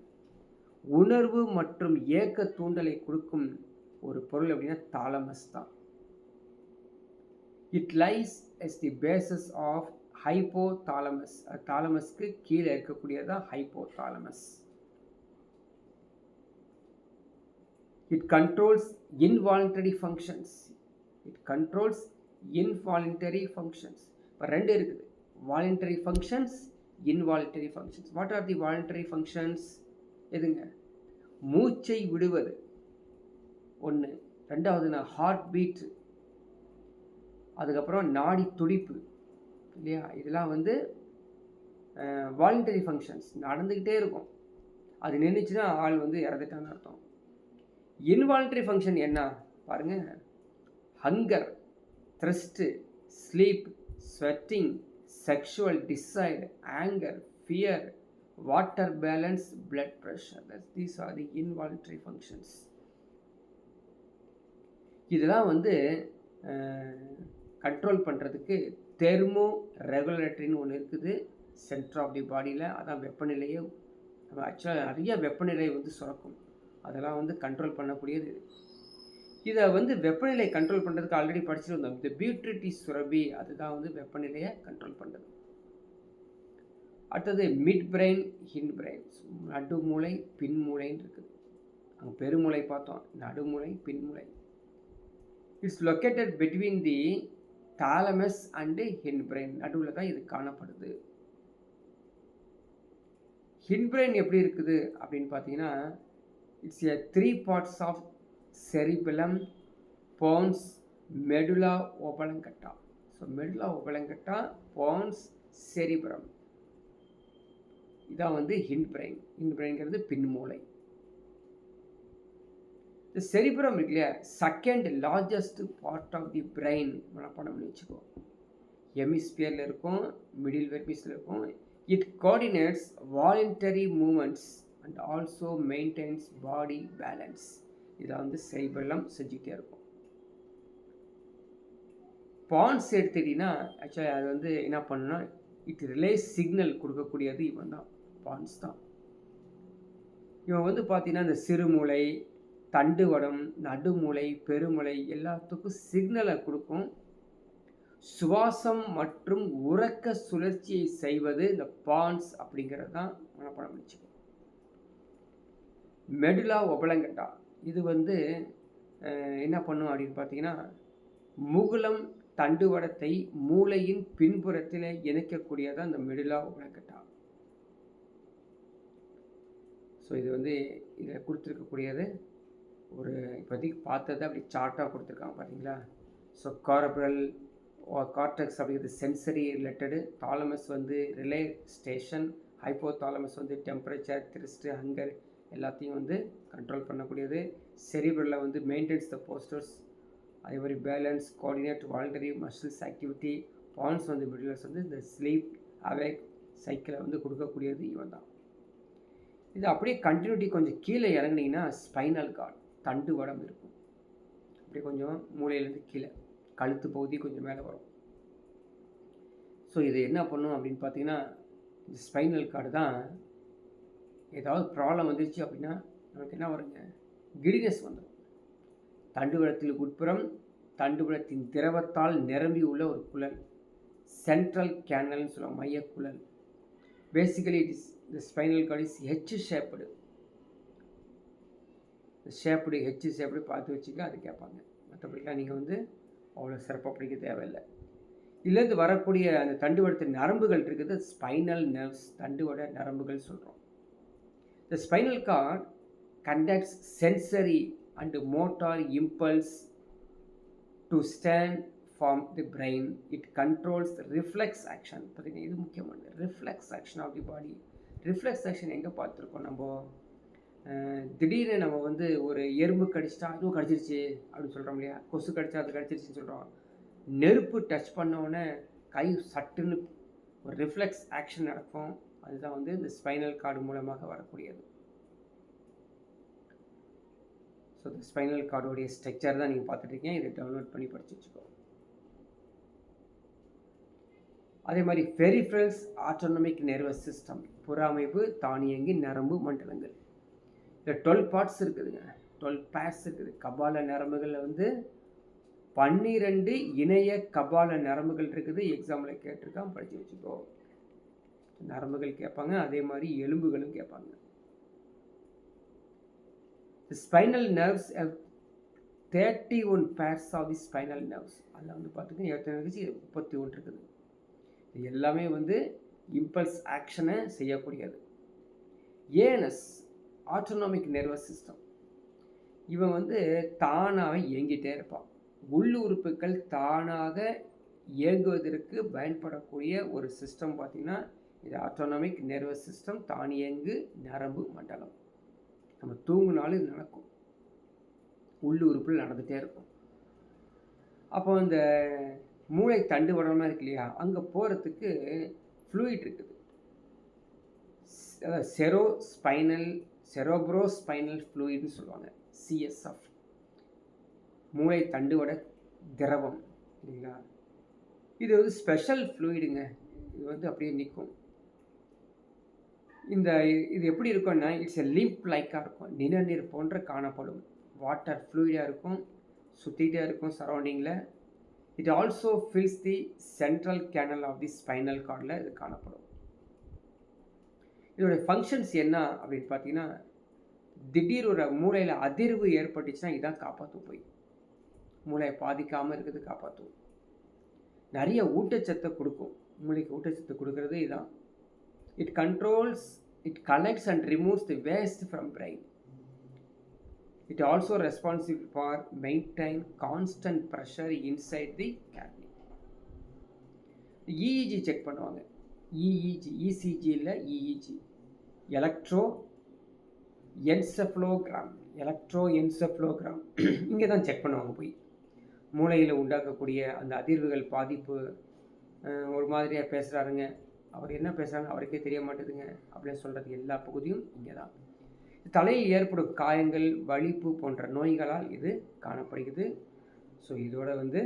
உணர்வு மற்றும் ஏக்க தூண்டலை கொடுக்கும் ஒரு பொருள் அப்படின்னா தாலமஸ் தான். It lies as the bases of hypothalamus. தாலமஸ்க்கு கீழே இருக்கக்கூடியதான் hypothalamus. It controls involuntary functions. இப்போ ரெண்டு இருக்குது, voluntary functions, involuntary functions. What are the voluntary functions? எதுங்க? மூச்சை விடுவது ஒன்று, ரெண்டாவதுனா ஹார்ட் பீட், அதுக்கப்புறம் நாடி துடிப்பு இல்லையா, இதெல்லாம் வந்து வாலண்டரி ஃபங்க்ஷன்ஸ், நடந்துக்கிட்டே இருக்கும். அது நின்றுச்சுன்னா ஆள் வந்து இறந்துட்டான்னு அர்த்தம். இன்வாலண்டரி ஃபங்க்ஷன் என்ன பாருங்கள், hunger, thirst, sleep, sweating, sexual desire, anger, fear, water balance, blood pressure. These are the involuntary functions. இதெல்லாம் வந்து கண்ட்ரோல் பண்ணுறதுக்கு தெர்மோ ரெகுலேட்டரின்னு ஒன்று இருக்குது சென்டர் ஆஃப் தி பாடியில். அதான் வெப்பநிலையை ஆக்சுவலாக நிறைய வெப்பநிலை வந்து சுரக்கும், அதெல்லாம் வந்து கண்ட்ரோல் பண்ணக்கூடியது. இதை வந்து வெப்பநிலை கண்ட்ரோல் பண்ணுறதுக்கு ஆல்ரெடி படிச்சுட்டு வந்தோம். இந்த பியூட்ரிட்டி சுரபி அதுதான் வந்து வெப்பநிலையை கண்ட்ரோல் பண்ணுறது. அடுத்தது மிட் பிரெயின், ஹிண்ட் பிரெயின், நடுமூளை பின்மூளைன்னு இருக்குது. அங்கே பெருமூளை பார்த்தோம், நடுமூளை பின்மூளை. It's located between the thalamus and hind brain, நடுவில் தான் இது காணப்படுது. ஹிண்ட் பிரெயின் எப்படி இருக்குது அப்படின்னு பார்த்தீங்கன்னா, it's a 3 parts of cerebellum, pons, medulla oblongata. So medulla oblongata, pons, cerebrum, இதான் வந்து ஹிண்ட் பிரெயின். ஹிண்ட் பிரெயின்ங்கிறது பின்மூளை. இந்த செரிபரம் இருக்கு இல்லையா, second largest part of the brain மனப்பாடம் பண்ணி வச்சுக்கோ. ஹெமிஸ்பியரில் இருக்கும், மிடில் வெர்மிஸில் இருக்கும். It coordinates voluntary movements and also maintains body balance. இதை வந்து செரிபெல்லம் செஞ்சுக்கிட்டே இருக்கும். பான்ஸ் எடுத்துக்கிட்டிங்கன்னா ஆக்சுவலாக அது வந்து என்ன பண்ணுன்னா, இட் ரிலேஸ் சிக்னல் கொடுக்கக்கூடியது இவன் தான், பான்ஸ் தான். இவன் வந்து பார்த்தீங்கன்னா இந்த சிறுமூளை, தண்டுவடம், நடுமூளை, பெருமூளை எல்லாத்துக்கும் சிக்னலை கொடுக்கும். சுவாசம் மற்றும் உறக்க சுழற்சியை செய்வது இந்த பான்ஸ் அப்படிங்கிறது தான் மனப்பாடம் வச்சுக்கோ. மெடுலா ஒபலங்கட்டா இது வந்து என்ன பண்ணும் அப்படின்னு பார்த்தீங்கன்னா, முகுளம் தண்டுவடத்தை மூளையின் பின்புறத்தில் இணைக்கக்கூடியதான் இந்த மெடுலா ஒபலங்கட்டா. ஸோ இது வந்து இதில் கொடுத்துருக்கக்கூடியது ஒரு இப்போதைக்கு பார்த்தது அப்படி சார்ட்டாக கொடுத்துருக்காங்க பார்த்தீங்களா. ஸோ கார்பரல் கார்டெக்ஸ் அப்படிங்கிறது சென்சரி ரிலேட்டடு, தாலமஸ் வந்து ரிலே ஸ்டேஷன், ஹைப்போதாலமஸ் வந்து டெம்பரேச்சர், த்ரிஸ்ட், ஹங்கர் எல்லாத்தையும் வந்து கண்ட்ரோல் பண்ணக்கூடியது. செரிபரலில் வந்து மெயின்டைன்ஸ் த போஸ்டர்ஸ், அதே மாதிரி balance, coordinate voluntary muscles activity. Pons வந்து மிடிலர்ஸ் வந்து இந்த ஸ்லீப் அவேக் சைக்கிளை வந்து கொடுக்கக்கூடியது இவன் தான். இது அப்படியே கண்டினியூட்டி கொஞ்சம் கீழே இறங்குனீங்கன்னா ஸ்பைனல் கார்டு, தண்டுவடம் இருக்கும். அப்படியே கொஞ்சம் மூளையிலேருந்து கீழே கழுத்து பகுதி கொஞ்சம் மேலே வரும். ஸோ இது என்ன பண்ணும் அப்படின்னு பார்த்தீங்கன்னா, இந்த ஸ்பைனல் கார்டு தான் ஏதாவது ப்ராப்ளம் வந்துருச்சு அப்படின்னா நமக்கு என்ன வருங்க, கிடினஸ் வந்துடும். தண்டுவடத்தில் உட்புறம் தண்டுவடத்தின் திரவத்தால் நிரம்பி உள்ள ஒரு குழல், சென்ட்ரல் கேனல்னு சொல்லுவாங்க, மையக்குழல். Basically it is the spinal cord is H shaped. Shaped H shaped பார்த்து வச்சுக்க, அது கேட்பாங்க. மற்றபடிலாம் நீங்கள் வந்து அவ்வளோ சிறப்பாக படிக்க தேவையில்லை. இதுலேருந்து வரக்கூடிய அந்த தண்டுவடத்தின் நரம்புகள் இருக்குது, ஸ்பைனல் நர்வ்ஸ், தண்டுவட நரம்புகள் சொல்கிறோம். The spinal cord conducts sensory and motor impulse to and from the brain. It controls reflex action. பார்த்தீங்கன்னா இது முக்கியமானது, reflex action of the body. Reflex action எங்கே பார்த்துருக்கோம் நம்ம? திடீர்னு நம்ம வந்து ஒரு எறும்பு கடிச்சிட்டா அதுவும் கடிச்சிருச்சு அப்படின்னு சொல்கிறோம் இல்லையா, கொசு கடிச்சா அது கடிச்சிருச்சுன்னு சொல்கிறோம். நெருப்பு டச் பண்ணோடனே கை சட்டுன்னு ஒரு ரிஃப்ளெக்ஸ் ஆக்ஷன் நடக்கும். அதுதான் வந்து இந்த ஸ்பைனல் கார்டு மூலமாக வரக்கூடியது. ஸோ இந்த ஸ்பைனல் கார்டோடைய ஸ்ட்ரக்சர் தான் நீங்கள் பார்த்துட்ருக்கீங்க. இதை டவுன்லோட் பண்ணி படித்து வச்சுக்கோ. அதே மாதிரி பெரிஃபரல்ஸ் ஆட்டோனமிக் நர்வஸ் சிஸ்டம், புற அமைப்பு தானியங்கி நரம்பு மண்டலங்கள். இதில் 12 பார்ட்ஸ் இருக்குதுங்க, 12 பேர்ஸ் இருக்குது. கபால நரம்புகளில் வந்து 12 இணைய கபால நரம்புகள் இருக்குது. எக்ஸாம்பிள் கேட்டிருக்கான், படித்து வச்சுக்கோ. நரம்புகள் கேட்பாங்க, அதே மாதிரி எலும்புகளும் கேட்பாங்க. Spinal nerves 31 pairs of the spinal nerves. அதில் வந்து பார்த்துக்கோங்க 31 இருக்குது. இது எல்லாமே வந்து இம்பல்ஸ் ஆக்ஷனை செய்யக்கூடியது. ANS autonomic nervous system. இவன் வந்து தானாக இயங்கிட்டே இருப்பான். உள்ளுறுப்புகள் தானாக இயங்குவதற்கு பயன்படக்கூடிய ஒரு சிஸ்டம் பார்த்திங்கன்னா இது ஆட்டோனாமிக் நர்வஸ் சிஸ்டம், தானியங்கு நரம்பு மண்டலம். நம்ம தூங்கினாலும் இது நடக்கும், உள்ளுறுப்பில் நடந்துகிட்டே இருக்கும். அப்போ இந்த மூளை தண்டுவடமாக இருக்கு இல்லையா, அங்கே போகிறதுக்கு ஃப்ளூயிட் இருக்குது. செரோப்ரோஸ்பைனல் ஃப்ளூயிட்னு சொல்லுவாங்க, சிஎஸ்எஃப், மூளை தண்டுவட திரவம் இல்லைங்களா. இது வந்து ஸ்பெஷல் ஃப்ளூயிடுங்க. இது வந்து அப்படியே நிற்கும். இது எப்படி இருக்கும்னா இட்ஸ் எ லிம்ப் லைக்காக இருக்கும், நிணநீர் போன்ற காணப்படும். வாட்டர் ஃப்ளூயிடாக இருக்கும், சுற்றிகிட்டே இருக்கும் சரௌண்டிங்கில். It also fills the central canal of the spinal கார்டில் இது காணப்படும். இதோடைய ஃபங்க்ஷன்ஸ் என்ன அப்படின்னு பார்த்தீங்கன்னா, திடீர் ஒரு மூளையில் அதிர்வு ஏற்பட்டுச்சுன்னா இதான் காப்பாற்றும். போய் மூளையை பாதிக்காமல் இருக்கிறது காப்பாற்றும். நிறைய ஊட்டச்சத்தை கொடுக்கும், மூளைக்கு ஊட்டச்சத்து கொடுக்கறது இதுதான். It collects and removes the waste from brain. It also responsible for maintain constant pressure inside the kidney. EEG check பண்ணுவாங்க. ECG இல்லை, EEG, எலக்ட்ரோ என்செஃபலோகிராம். இங்கே தான் செக் பண்ணுவாங்க. போய் மூளையில் உண்டாக்கக்கூடிய அந்த அதிர்வுகள், பாதிப்பு, ஒரு மாதிரியாக பேசுகிறாருங்க, அவர் என்ன பேசுகிறாங்க அவருக்கே தெரிய மாட்டேதுங்க அப்படின்னு சொல்கிறது எல்லா பகுதியும் இங்கே தான். தலையில் ஏற்படும் காயங்கள், வலிப்பு போன்ற நோய்களால் இது காணப்படுகிறது. ஸோ இதோட வந்து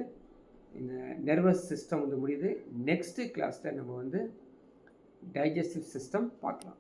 இந்த நர்வஸ் சிஸ்டம் வந்து முடியுது. நெக்ஸ்ட்டு கிளாஸில் நம்ம வந்து டைஜஸ்டிவ் சிஸ்டம் பார்க்கலாம்.